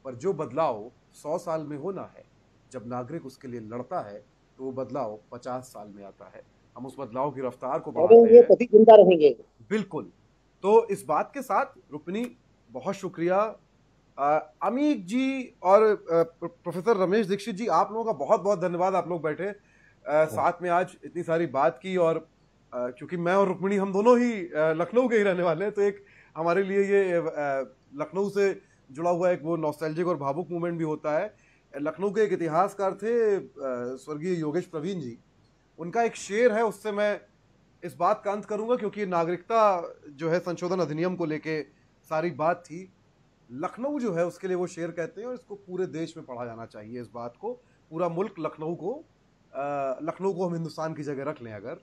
Speaker 1: पर जो बदलाव 100 साल में होना है, जब नागरिक उसके लिए लड़ता है तो वो बदलाव 50 साल में आता है। हम उस बदलाव की रफ्तार को बढ़ाते हैं,
Speaker 3: तभी जिंदा रहेंगे।
Speaker 1: बिल्कुल। तो इस बात के साथ रुक्मिणी, बहुत शुक्रिया। अमीक जी और प्रोफेसर रमेश दीक्षित जी, आप लोगों का बहुत बहुत धन्यवाद। आप लोग बैठे साथ में आज इतनी सारी बात की। और क्योंकि मैं और रुक्मिणी हम दोनों ही लखनऊ के ही रहने वाले हैं, तो एक हमारे लिए ये लखनऊ से जुड़ा हुआ एक वो नॉस्टैल्जिक और भावुक मूवमेंट भी होता है। लखनऊ के एक इतिहासकार थे स्वर्गीय योगेश प्रवीण जी, उनका एक शेर है, उससे मैं इस बात का अंत करूंगा, क्योंकि नागरिकता जो है संशोधन अधिनियम को लेके सारी बात थी। लखनऊ जो है उसके लिए वो शेर कहते हैं और इसको पूरे देश में पढ़ा जाना चाहिए। इस बात को पूरा मुल्क लखनऊ को हम हिंदुस्तान की जगह रख लें अगर।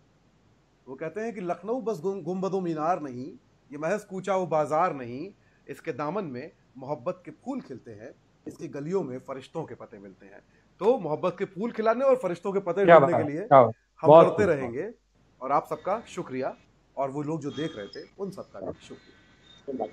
Speaker 1: वो कहते हैं कि लखनऊ बस गुंबदो मीनार नहीं, ये महज कूचा वो बाजार नहीं, इसके दामन में मोहब्बत के फूल खिलते हैं, इसकी गलियों में फरिश्तों के पते मिलते हैं। तो मोहब्बत के फूल खिलाने और फरिश्तों के पते ढूंढने के लिए हम करते रहेंगे। और आप सबका शुक्रिया, और वो लोग जो देख रहे थे उन सबका भी शुक्रिया।